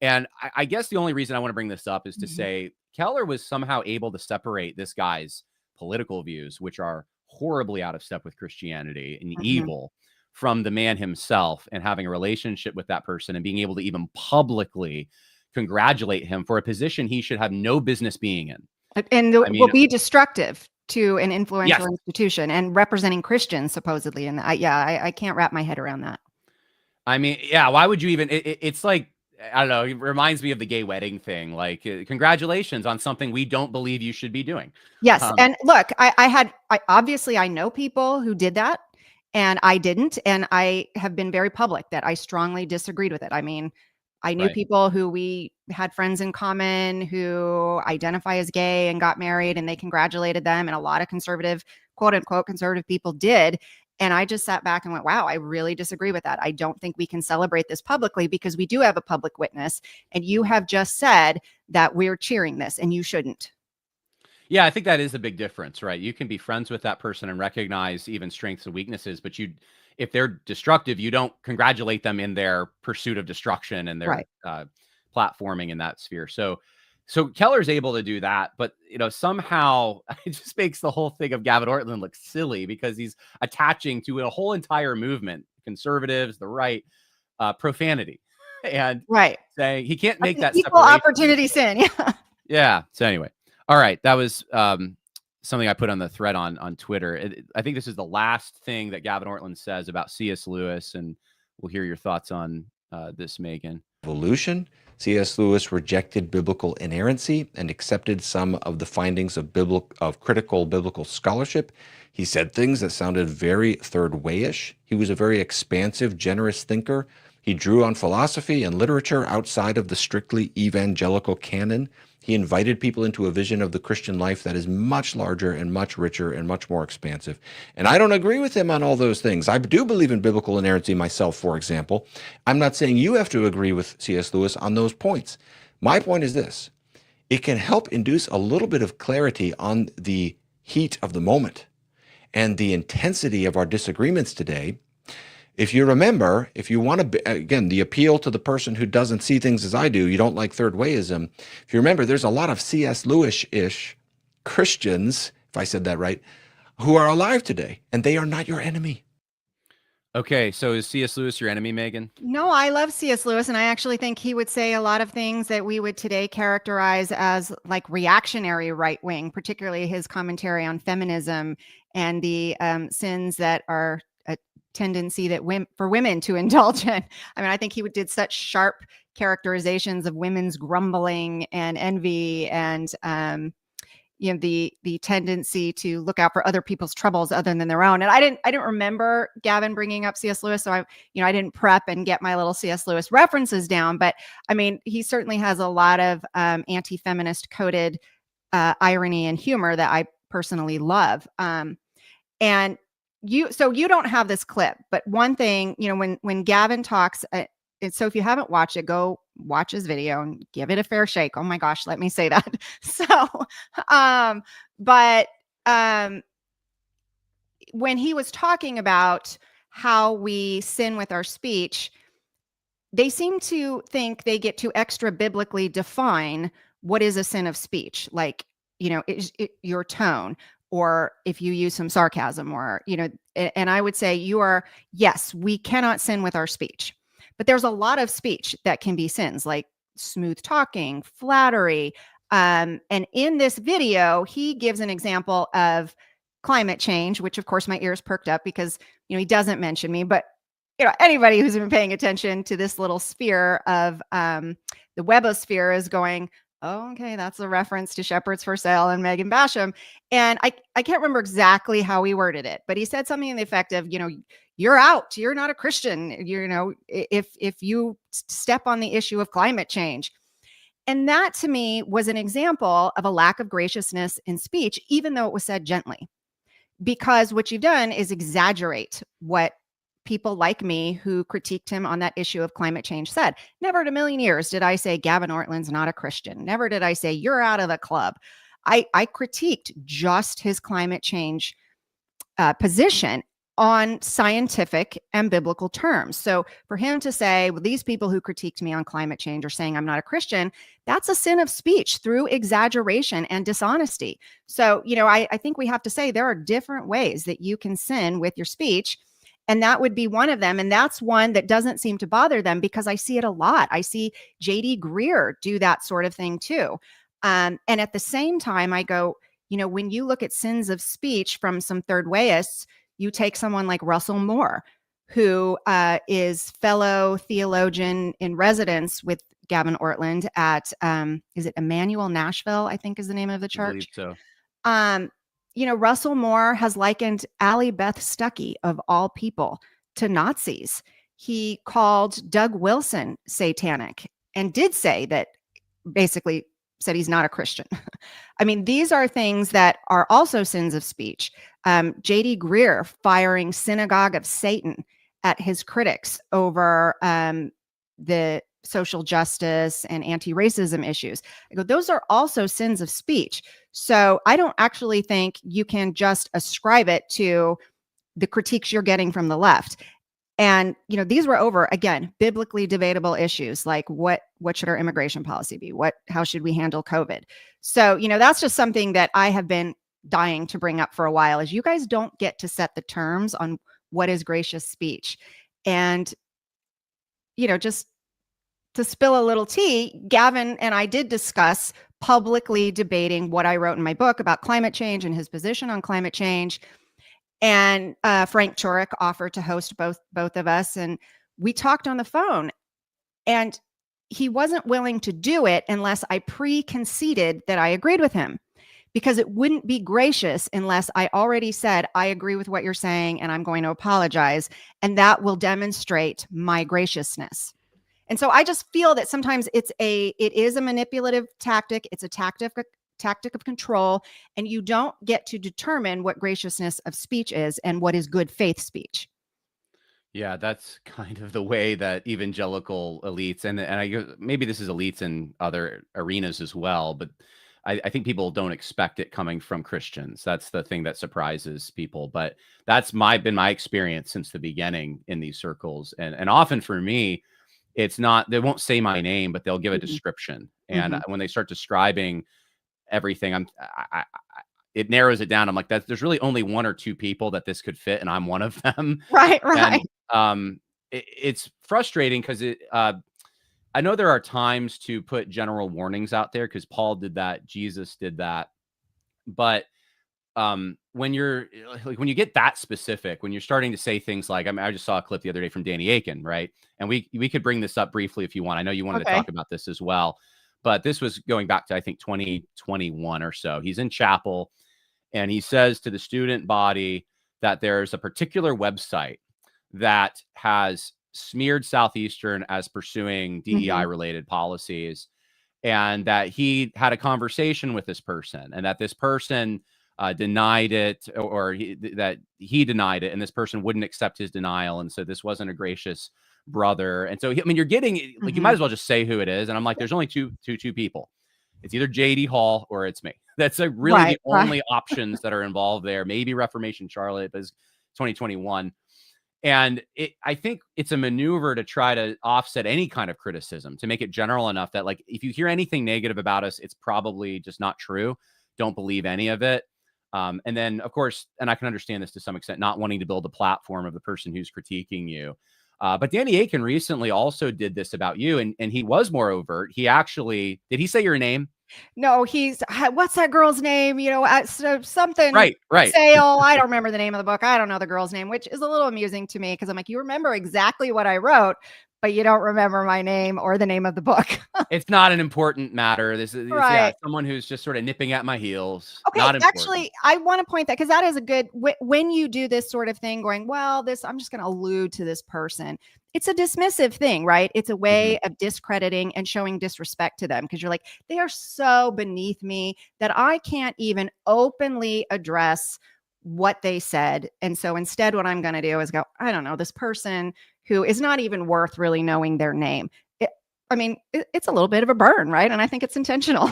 And I guess the only reason I want to bring this up is to say Keller was somehow able to separate this guy's political views, which are horribly out of step with Christianity and evil, from the man himself, and having a relationship with that person and being able to even publicly congratulate him for a position he should have no business being in. And will be destructive to an influential institution and representing Christians, supposedly. And I can't wrap my head around that. I mean, yeah, why would you even, it's like, I don't know, it reminds me of the gay wedding thing. Like, congratulations on something we don't believe you should be doing. Yes. And look, I obviously know people who did that, and I didn't. And I have been very public that I strongly disagreed with it. I mean, I knew people who we had friends in common who identify as gay and got married, and they congratulated them. And a lot of conservative, quote unquote, conservative people did. And I just sat back and went, wow, I really disagree with that. I don't think we can celebrate this publicly, because we do have a public witness. And you have just said that we're cheering this, and you shouldn't. Yeah, I think that is a big difference, right? You can be friends with that person and recognize even strengths and weaknesses, but if they're destructive, you don't congratulate them in their pursuit of destruction and their platforming in that sphere. So Keller's able to do that, but somehow it just makes the whole thing of Gavin Ortlund look silly, because he's attaching to a whole entire movement, conservatives, the right, profanity, and saying he can't make that equal opportunity sin. Yeah. Yeah. So anyway, all right, that was something I put on the thread on Twitter. I think this is the last thing that Gavin Ortlund says about C.S. Lewis, and we'll hear your thoughts on this, Megan. Evolution. C.S. Lewis rejected biblical inerrancy and accepted some of the findings of critical biblical scholarship. He said things that sounded very third way-ish. He was a very expansive, generous thinker. He drew on philosophy and literature outside of the strictly evangelical canon. He invited people into a vision of the Christian life that is much larger and much richer and much more expansive. And I don't agree with him on all those things. I do believe in biblical inerrancy myself, for example. I'm not saying you have to agree with C.S. Lewis on those points. My point is this. It can help induce a little bit of clarity on the heat of the moment and the intensity of our disagreements today. If you remember, if you want to, again, the appeal to the person who doesn't see things as I do, you don't like third wayism. If you remember, there's a lot of C.S. Lewis-ish Christians, if I said that right, who are alive today, and they are not your enemy. Okay, so is C.S. Lewis your enemy, Megan? No, I love C.S. Lewis, and I actually think he would say a lot of things that we would today characterize as like reactionary right wing, particularly his commentary on feminism and the sins that are a tendency that for women to indulge in. I mean, I think he did such sharp characterizations of women's grumbling and envy and the tendency to look out for other people's troubles other than their own. And I didn't remember Gavin bringing up C.S. Lewis, so I didn't prep and get my little C.S. Lewis references down. But I mean, he certainly has a lot of anti-feminist coded irony and humor that I personally love. And you don't have this clip, but one thing, when Gavin talks, so if you haven't watched it, go watch his video and give it a fair shake. Oh my gosh, let me say that. But when he was talking about how we sin with our speech, they seem to think they get to extra biblically define what is a sin of speech, like, is it your tone, or if you use some sarcasm, or, and I would say yes, we cannot sin with our speech. But there's a lot of speech that can be sins, like smooth talking, flattery. And in this video, he gives an example of climate change, which of course my ears perked up because, he doesn't mention me, but anybody who's been paying attention to this little sphere of the webosphere is going, oh, okay, that's a reference to Shepherds for Sale and Megan Basham. And I can't remember exactly how he worded it, but he said something in the effect of, you're out, you're not a Christian, if you step on the issue of climate change. And that to me was an example of a lack of graciousness in speech, even though it was said gently, because what you've done is exaggerate what people like me who critiqued him on that issue of climate change said. Never in a million years did I say Gavin Ortlund's not a Christian. Never did I say you're out of the club. I critiqued just his climate change position on scientific and biblical terms. So for him to say, well, these people who critiqued me on climate change are saying I'm not a Christian, that's a sin of speech through exaggeration and dishonesty. So, I think we have to say there are different ways that you can sin with your speech. And that would be one of them. And that's one that doesn't seem to bother them because I see it a lot. I see J.D. Greear do that sort of thing too. And at the same time, I go, when you look at sins of speech from some third wayists, you take someone like Russell Moore, who is fellow theologian in residence with Gavin Ortlund at, is it Emmanuel Nashville, I think is the name of the church. I believe so. Russell Moore has likened Allie Beth Stuckey, of all people, to Nazis. He called Doug Wilson satanic and did say that, basically said he's not a Christian. I mean, these are things that are also sins of speech. J.D. Greear firing Synagogue of Satan at his critics over the social justice and anti-racism issues. I go, those are also sins of speech. So I don't actually think you can just ascribe it to the critiques you're getting from the left. And, these were over, again, biblically debatable issues like what should our immigration policy be? How should we handle COVID? So, that's just something that I have been dying to bring up for a while, is you guys don't get to set the terms on what is gracious speech. And, just to spill a little tea, Gavin and I did discuss publicly debating what I wrote in my book about climate change and his position on climate change. And Frank Turek offered to host both of us. And we talked on the phone. And he wasn't willing to do it unless I pre-conceded that I agreed with him, because it wouldn't be gracious unless I already said, I agree with what you're saying and I'm going to apologize. And that will demonstrate my graciousness. And so I just feel that sometimes it is a manipulative tactic. It's a tactic of control, and you don't get to determine what graciousness of speech is and what is good faith speech. Yeah, that's kind of the way that evangelical elites, and maybe this is elites in other arenas as well, but I think people don't expect it coming from Christians. That's the thing that surprises people. But that's been my experience since the beginning in these circles. And often for me, it's not, they won't say my name, but they'll give a description. And when they start describing everything, it narrows it down. I'm like, there's really only one or two people that this could fit, and I'm one of them. Right. And, it's frustrating because I know there are times to put general warnings out there, because Paul did that, Jesus did that. But when you get that specific, when you're starting to say things like, I just saw a clip the other day from Danny Aiken, right? And we could bring this up briefly if you want. I know you wanted to talk about this as well. but this was going back to, I think, 2021 or so. He's in chapel and he says to the student body that there's a particular website that has smeared Southeastern as pursuing DEI related policies, and that he had a conversation with this person, and that this person denied it, or that he denied it, and this person wouldn't accept his denial. And so this wasn't a gracious brother. And so, I mean, you're getting like, you might as well just say who it is. And I'm like, there's only two people. It's either JD Hall or it's me. That's like really the only options that are involved there. Maybe Reformation Charlotte, but it's 2021. And I think it's a maneuver to try to offset any kind of criticism, to make it general enough that, like, if you hear anything negative about us, it's probably just not true. Don't believe any of it. And then, of course, and I can understand this to some extent, not wanting to build a platform of the person who's critiquing you. But Danny Akin recently also did this about you, and he was more overt. He actually, did he say your name? No, what's that girl's name? You know, something. Right. Sale. I don't remember the name of the book. I don't know the girl's name, which is a little amusing to me because I'm like, you remember exactly what I wrote, but you don't remember my name or the name of the book. It's not an important matter. This is someone who's just sort of nipping at my heels. Okay, actually, I want to point that, because that is a good, when you do this sort of thing going, well, I'm just going to allude to this person. It's a dismissive thing, right? It's a way of discrediting and showing disrespect to them, because you're like, they are so beneath me that I can't even openly address what they said. And so instead, what I'm going to do is go, I don't know, this person who is not even worth really knowing their name. It's a little bit of a burn, right? And I think it's intentional.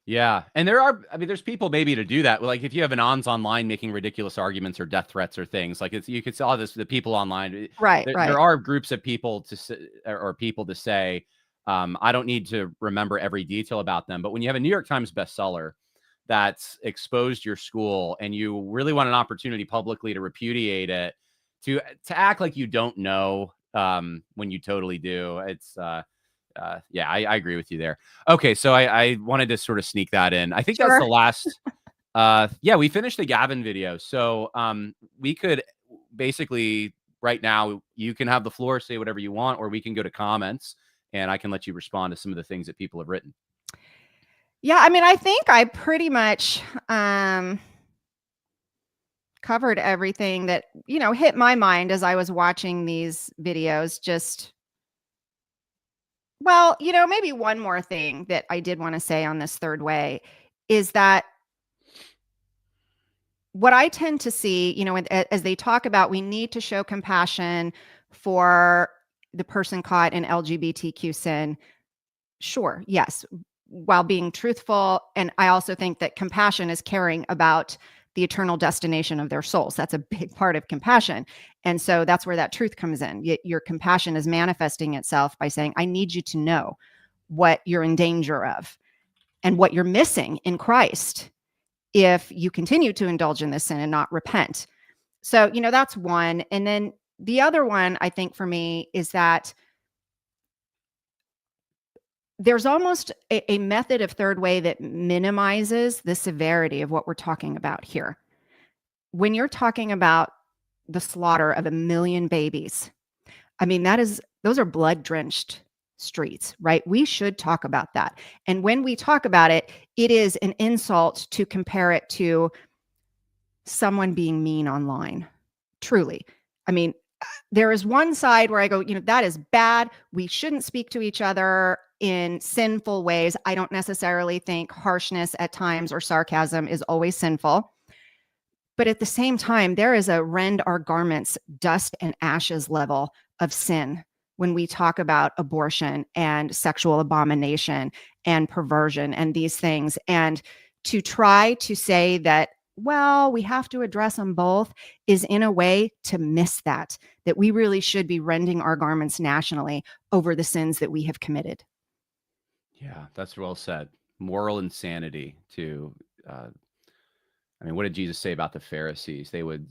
Yeah. And there's people maybe to do that. Like if you have anons online making ridiculous arguments or death threats or things, like you could saw this, the people online, right? There are groups of people to say, I don't need to remember every detail about them. But when you have a New York Times bestseller that's exposed your school, and you really want an opportunity publicly to repudiate it, to act like you don't know when you totally do, it's I agree with you there. Okay, so I wanted to sort of sneak that in. I think that's the last. We finished the Gavin video, so we could basically right now, you can have the floor, say whatever you want, or we can go to comments and I can let you respond to some of the things that people have written. Yeah, I mean, I think I pretty much covered everything that, hit my mind as I was watching these videos. Maybe one more thing that I did want to say on this third way is that what I tend to see, as they talk about, we need to show compassion for the person caught in LGBTQ sin. Sure, yes, while being truthful. And I also think that compassion is caring about the eternal destination of their souls. That's a big part of compassion. And so that's where that truth comes in. Your compassion is manifesting itself by saying, I need you to know what you're in danger of and what you're missing in Christ if you continue to indulge in this sin and not repent. So, that's one. And then the other one, I think, for me, is that there's almost a method of third way that minimizes the severity of what we're talking about here. When you're talking about the slaughter of 1 million babies, I mean, those are blood-drenched streets, right? We should talk about that. And when we talk about it, it is an insult to compare it to someone being mean online. Truly. I mean, there is one side where I go, that is bad. We shouldn't speak to each other in sinful ways. I don't necessarily think harshness at times or sarcasm is always sinful. But at the same time, there is a rend our garments, dust and ashes level of sin when we talk about abortion and sexual abomination and perversion and these things. And to try to say that, well, we have to address them both is in a way to miss that we really should be rending our garments nationally over the sins that we have committed. Yeah, that's well said. Moral insanity to, what did Jesus say about the Pharisees? They would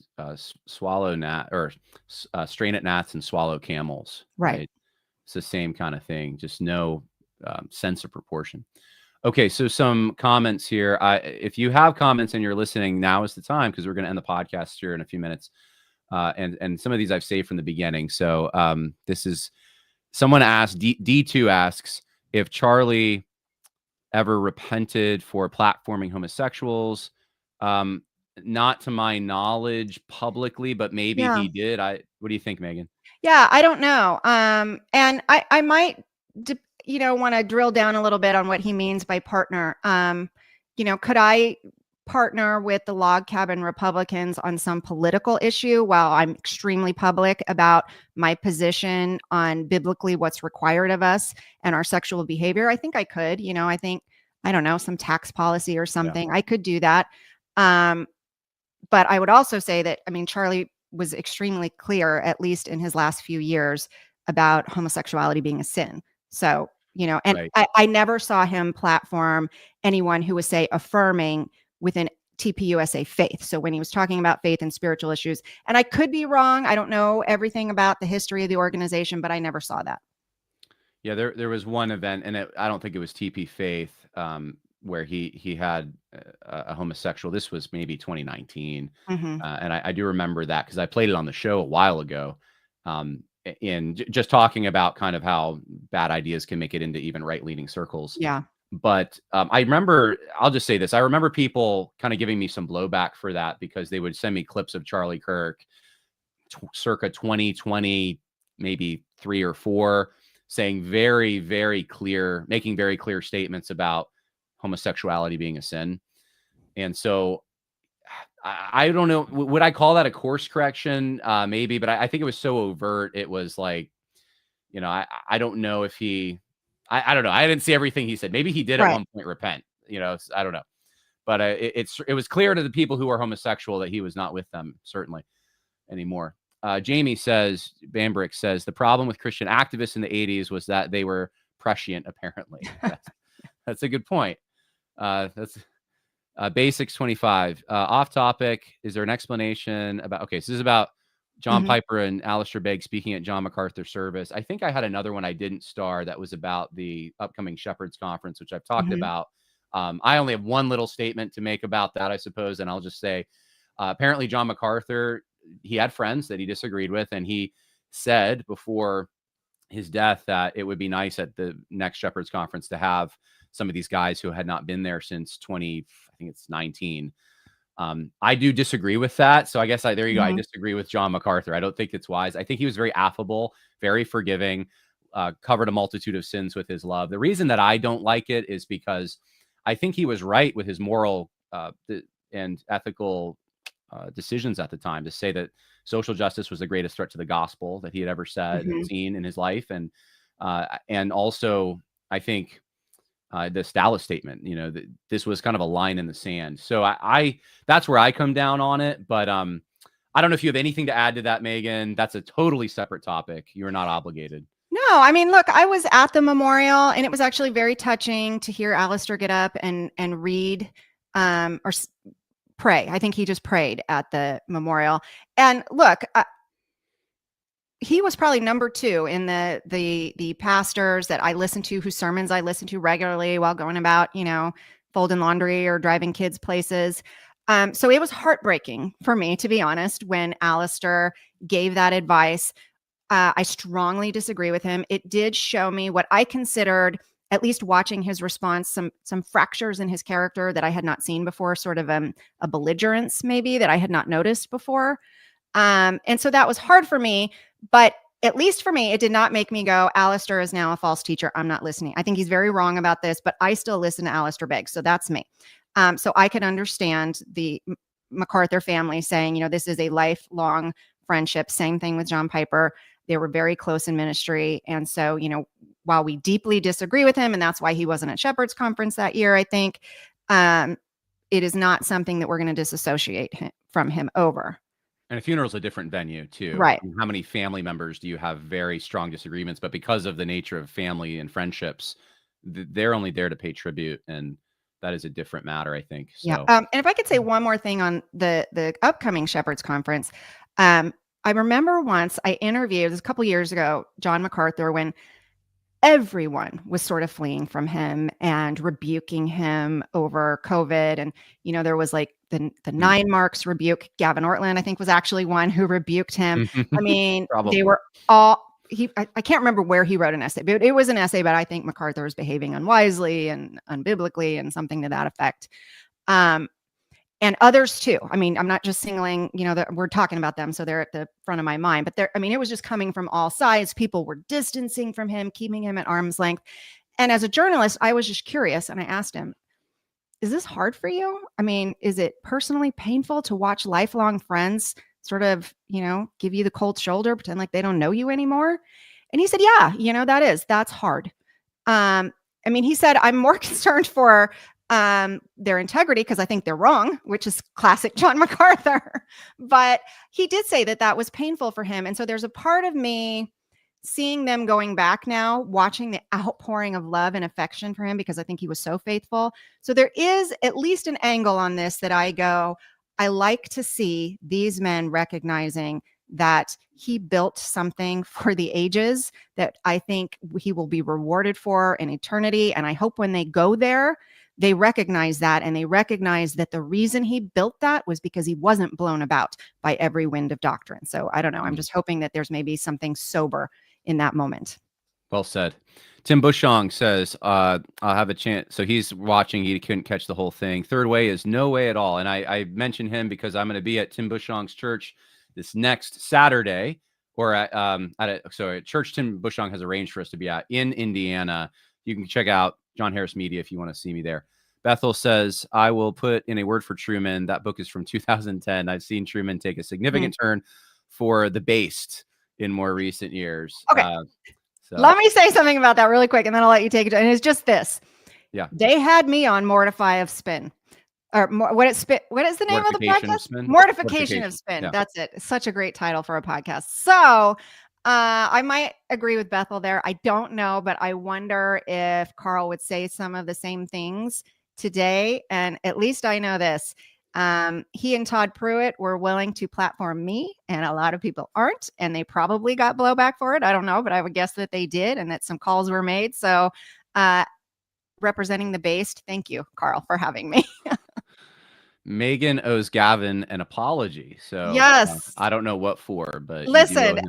strain at gnats and swallow camels. Right. It's the same kind of thing. Just no sense of proportion. Okay, so some comments here. If you have comments and you're listening, now is the time, because we're going to end the podcast here in a few minutes. And some of these I've saved from the beginning. So this is someone asked, D2 asks, if Charlie ever repented for platforming homosexuals. Not to my knowledge publicly, but maybe Yeah. he did. What do you think, Megan? Yeah, I don't know. And I might, want to drill down a little bit on what he means by partner. Could I partner with the log cabin Republicans on some political issue while I'm extremely public about my position on biblically what's required of us and our sexual behavior? I think I could. I don't know, some tax policy or something. I could do that. But I would also say that, Charlie was extremely clear, at least in his last few years, about homosexuality being a sin. So, and Right. I never saw him platform anyone who was, say, affirming within TPUSA faith. So when he was talking about faith and spiritual issues, and I could be wrong, I don't know everything about the history of the organization, but I never saw that. Yeah, there was one event, and I don't think it was TP Faith, where he had a homosexual. This was maybe 2019, Mhm. and I do remember that because I played it on the show a while ago, in just talking about kind of how bad ideas can make it into even right-leaning circles. Yeah. But I remember, I'll just say this: I remember people kind of giving me some blowback for that because they would send me clips of Charlie Kirk, circa 2020, maybe 3 or 4, saying very, very clear, making very clear statements about homosexuality being a sin. And so I don't know, would I call that a course correction? Maybe, but I think it was so overt. It was like, I don't know if I don't know. I didn't see everything he said. Maybe he did at Right. one point repent, I don't know. But it was clear to the people who are homosexual that he was not with them, certainly, anymore. Jamie says, Bambrick says, the problem with Christian activists in the 80s was that they were prescient, apparently. That's a good point. That's Basics 25. Off topic. Is there an explanation about, okay, so this is about John Mhm. Piper and Alistair Begg speaking at John MacArthur service. I think I had another one I didn't star that was about the upcoming Shepherds Conference, which I've talked Mhm. about. I only have one little statement to make about that, I suppose, and I'll just say, apparently John MacArthur, he had friends that he disagreed with, and he said before his death that it would be nice at the next Shepherds Conference to have some of these guys who had not been there since 2019. I do disagree with that. So I guess there you go. I Mhm. disagree with John MacArthur. I don't think it's wise. I think he was very affable, very forgiving, covered a multitude of sins with his love. The reason that I don't like it is because I think he was right with his moral and ethical decisions at the time to say that social justice was the greatest threat to the gospel that he had ever said and Mhm. seen in his life. And also, I think the Dallas statement, this was kind of a line in the sand. So that's where I come down on it. But I don't know if you have anything to add to that, Megan. That's a totally separate topic. You're not obligated. No, look, I was at the memorial, and it was actually very touching to hear Alistair get up and read or pray. I think he just prayed at the memorial. And look, he was probably number 2 in the pastors that I listen to, whose sermons I listen to regularly while going about, folding laundry or driving kids places. So it was heartbreaking for me, to be honest, when Alistair gave that advice. I strongly disagree with him. It did show me what I considered, at least watching his response, some fractures in his character that I had not seen before, sort of a belligerence maybe that I had not noticed before. And so that was hard for me, but at least for me, it did not make me go, Alistair is now a false teacher. I'm not listening. I think he's very wrong about this, but I still listen to Alistair Begg. So that's me. So I could understand the MacArthur family saying, this is a lifelong friendship. Same thing with John Piper. They were very close in ministry. And so, while we deeply disagree with him, and that's why he wasn't at Shepherds Conference that year, I think, it is not something that we're going to disassociate from him over. And a funeral is a different venue too. Right. I mean, how many family members do you have very strong disagreements, but because of the nature of family and friendships, they're only there to pay tribute, and that is a different matter, I think. So. Yeah. And if I could say one more thing on the upcoming Shepherds Conference, I remember once I interviewed, it was a couple years ago, John MacArthur, when everyone was sort of fleeing from him and rebuking him over COVID. And, there was like the 9 marks rebuke. Gavin Ortlund, I think, was actually one who rebuked him. I mean, they were all, I can't remember where he wrote an essay, but it was an essay about, I think MacArthur was behaving unwisely and unbiblically and something to that effect. And others too. I mean, I'm not just singling, we're talking about them, so they're at the front of my mind, but it was just coming from all sides. People were distancing from him, keeping him at arm's length. And as a journalist, I was just curious, and I asked him, is this hard for you? I mean, is it personally painful to watch lifelong friends sort of, give you the cold shoulder, pretend like they don't know you anymore? And he said, yeah, that's hard. He said, I'm more concerned for their integrity because I think they're wrong, which is classic John MacArthur. But he did say that was painful for him. And so there's a part of me seeing them going back now, watching the outpouring of love and affection for him, because I think he was so faithful. So there is at least an angle on this that I go, I like to see these men recognizing that he built something for the ages that I think he will be rewarded for in eternity. And I hope when they go there, they recognize that, and they recognize that the reason he built that was because he wasn't blown about by every wind of doctrine. So I don't know. I'm just hoping that there's maybe something sober in that moment. Well said. Tim Bushong says, I'll have a chance. So he's watching. He couldn't catch the whole thing. Third way is no way at all. And I mentioned him because I'm going to be at Tim Bushong's church this next Saturday, or at a church Tim Bushong has arranged for us to be at in Indiana. You can check out John Harris Media if you want to see me there. Bethel says, I will put in a word for Truman. That book is from 2010. I've seen Truman take a significant turn for the based in more recent years. Okay. So let me say something about that really quick, and then I'll let you take it. And it's just this. Yeah. They had me on Mortify of Spin. Or what is the name of the podcast? Mortification of Spin. Yeah. That's it. It's such a great title for a podcast. So I might agree with Bethel there. I don't know, but I wonder if Carl would say some of the same things today. And at least I know this. He and Todd Pruitt were willing to platform me, and a lot of people aren't, and they probably got blowback for it. I don't know, but I would guess that they did, and that some calls were made. So representing the based, thank you, Carl, for having me. Megan owes Gavin an apology. So yes, I don't know what for, but listen,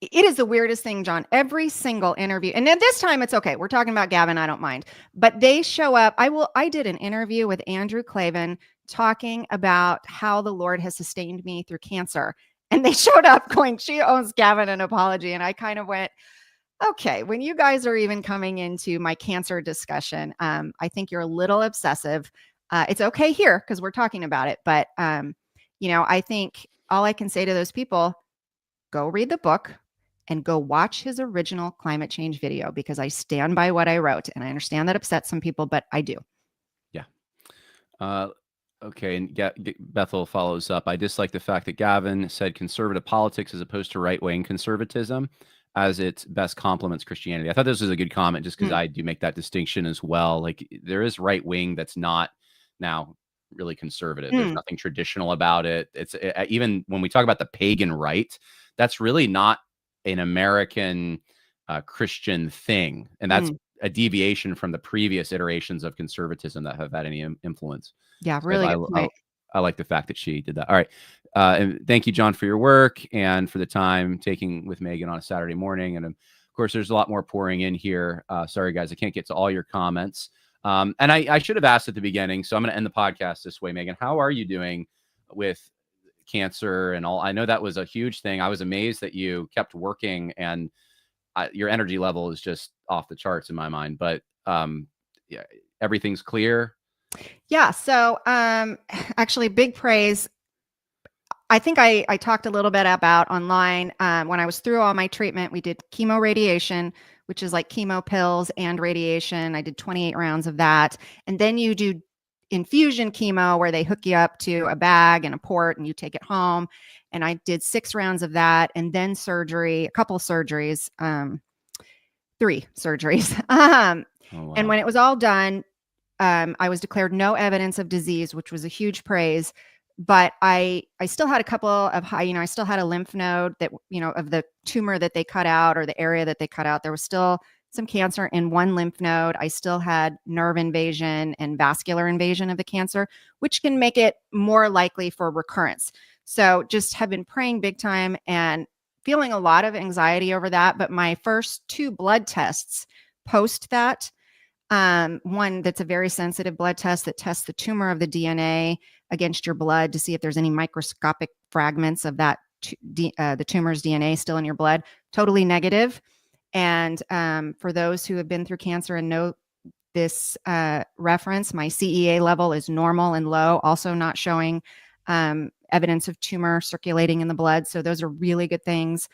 it is the weirdest thing, John. Every single interview, and then this time it's okay. We're talking about Gavin. I don't mind, but they show up. I did an interview with Andrew Clavin talking about how the Lord has sustained me through cancer, and they showed up going, "She owes Gavin an apology," and I kind of went, okay, when you guys are even coming into my cancer discussion, I think you're a little obsessive. It's okay here because we're talking about it. But, I think all I can say to those people, go read the book and go watch his original climate change video, because I stand by what I wrote. And I understand that upsets some people, but I do. Yeah. Okay. And Bethel follows up. I dislike the fact that Gavin said conservative politics as opposed to right-wing conservatism, as it best complements Christianity. I thought this was a good comment, just because I do make that distinction as well. Like, there is right wing that's not now really conservative. There's nothing traditional about it. Even when we talk about the pagan right, that's really not an American Christian thing. And that's a deviation from the previous iterations of conservatism that have had any influence. Yeah, really good point. I like the fact that she did that. All right. And thank you, John, for your work and for the time taking with Megan on a Saturday morning. And of course, there's a lot more pouring in here. Sorry, guys, I can't get to all your comments. And I should have asked at the beginning, so I'm going to end the podcast this way. Megan, how are you doing with cancer and all? I know that was a huge thing. I was amazed that you kept working, and your energy level is just off the charts in my mind. But yeah, everything's clear. Yeah. So actually, big praise. I think I talked a little bit about online when I was through all my treatment. We did chemo radiation, which is like chemo pills and radiation. I did 28 rounds of that. And then you do infusion chemo, where they hook you up to a bag and a port and you take it home. And I did 6 rounds of that, and then surgery, a couple surgeries, 3 surgeries. Oh, wow. And when it was all done, I was declared no evidence of disease, which was a huge praise. But I still had a couple of I still had a lymph node that, of the tumor that they cut out, or the area that they cut out. There was still some cancer in one lymph node. I still had nerve invasion and vascular invasion of the cancer, which can make it more likely for recurrence. So just have been praying big time. And feeling a lot of anxiety over that. But my first 2 blood tests post that, one that's a very sensitive blood test that tests the tumor of the DNA against your blood to see if there's any microscopic fragments of that the tumor's DNA still in your blood, totally negative. And for those who have been through cancer and know this reference, my CEA level is normal and low, also not showing evidence of tumor circulating in the blood. So those are really good things.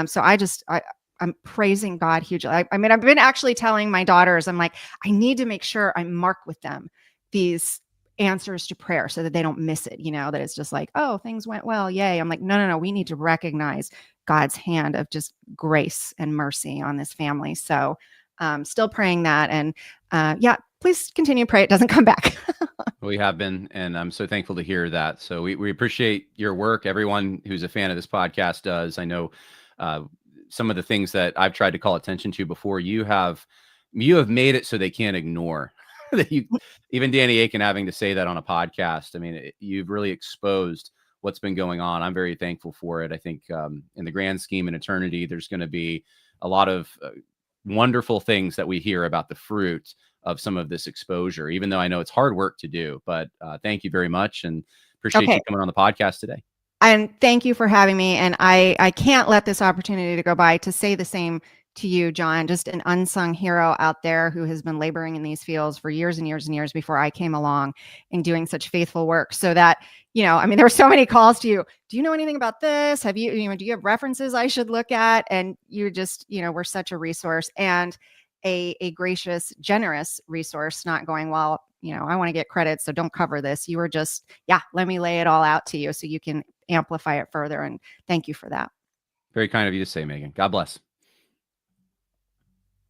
So I'm praising God hugely. I mean, I've been actually telling my daughters, I'm like, I need to make sure I mark with them these answers to prayer so that they don't miss it, that it's just like, oh, things went well. Yay. I'm like, no. We need to recognize God's hand of just grace and mercy on this family. So still praying that. And yeah, please continue to pray it doesn't come back. We have been, and I'm so thankful to hear that. So we appreciate your work. Everyone who's a fan of this podcast does. I know some of the things that I've tried to call attention to before, you have made it so they can't ignore that. Even Danny Aiken having to say that on a podcast. I mean, you've really exposed what's been going on. I'm very thankful for it. I think in the grand scheme in eternity, there's going to be a lot of wonderful things that we hear about the fruit of some of this exposure, even though I know it's hard work to do. But thank you very much, and appreciate you coming on the podcast today. And thank you for having me. And I can't let this opportunity to go by to say the same to you, John, just an unsung hero out there who has been laboring in these fields for years and years and years before I came along and doing such faithful work. So that, I mean, there were so many calls to you. Do you know anything about this? Have do you have references I should look at? And you just, were such a resource and a gracious, generous resource, not going, well, I want to get credit, so don't cover this. You were just, let me lay it all out to you so you can amplify it further. And thank you for that. Very kind of you to say, Megan. God bless.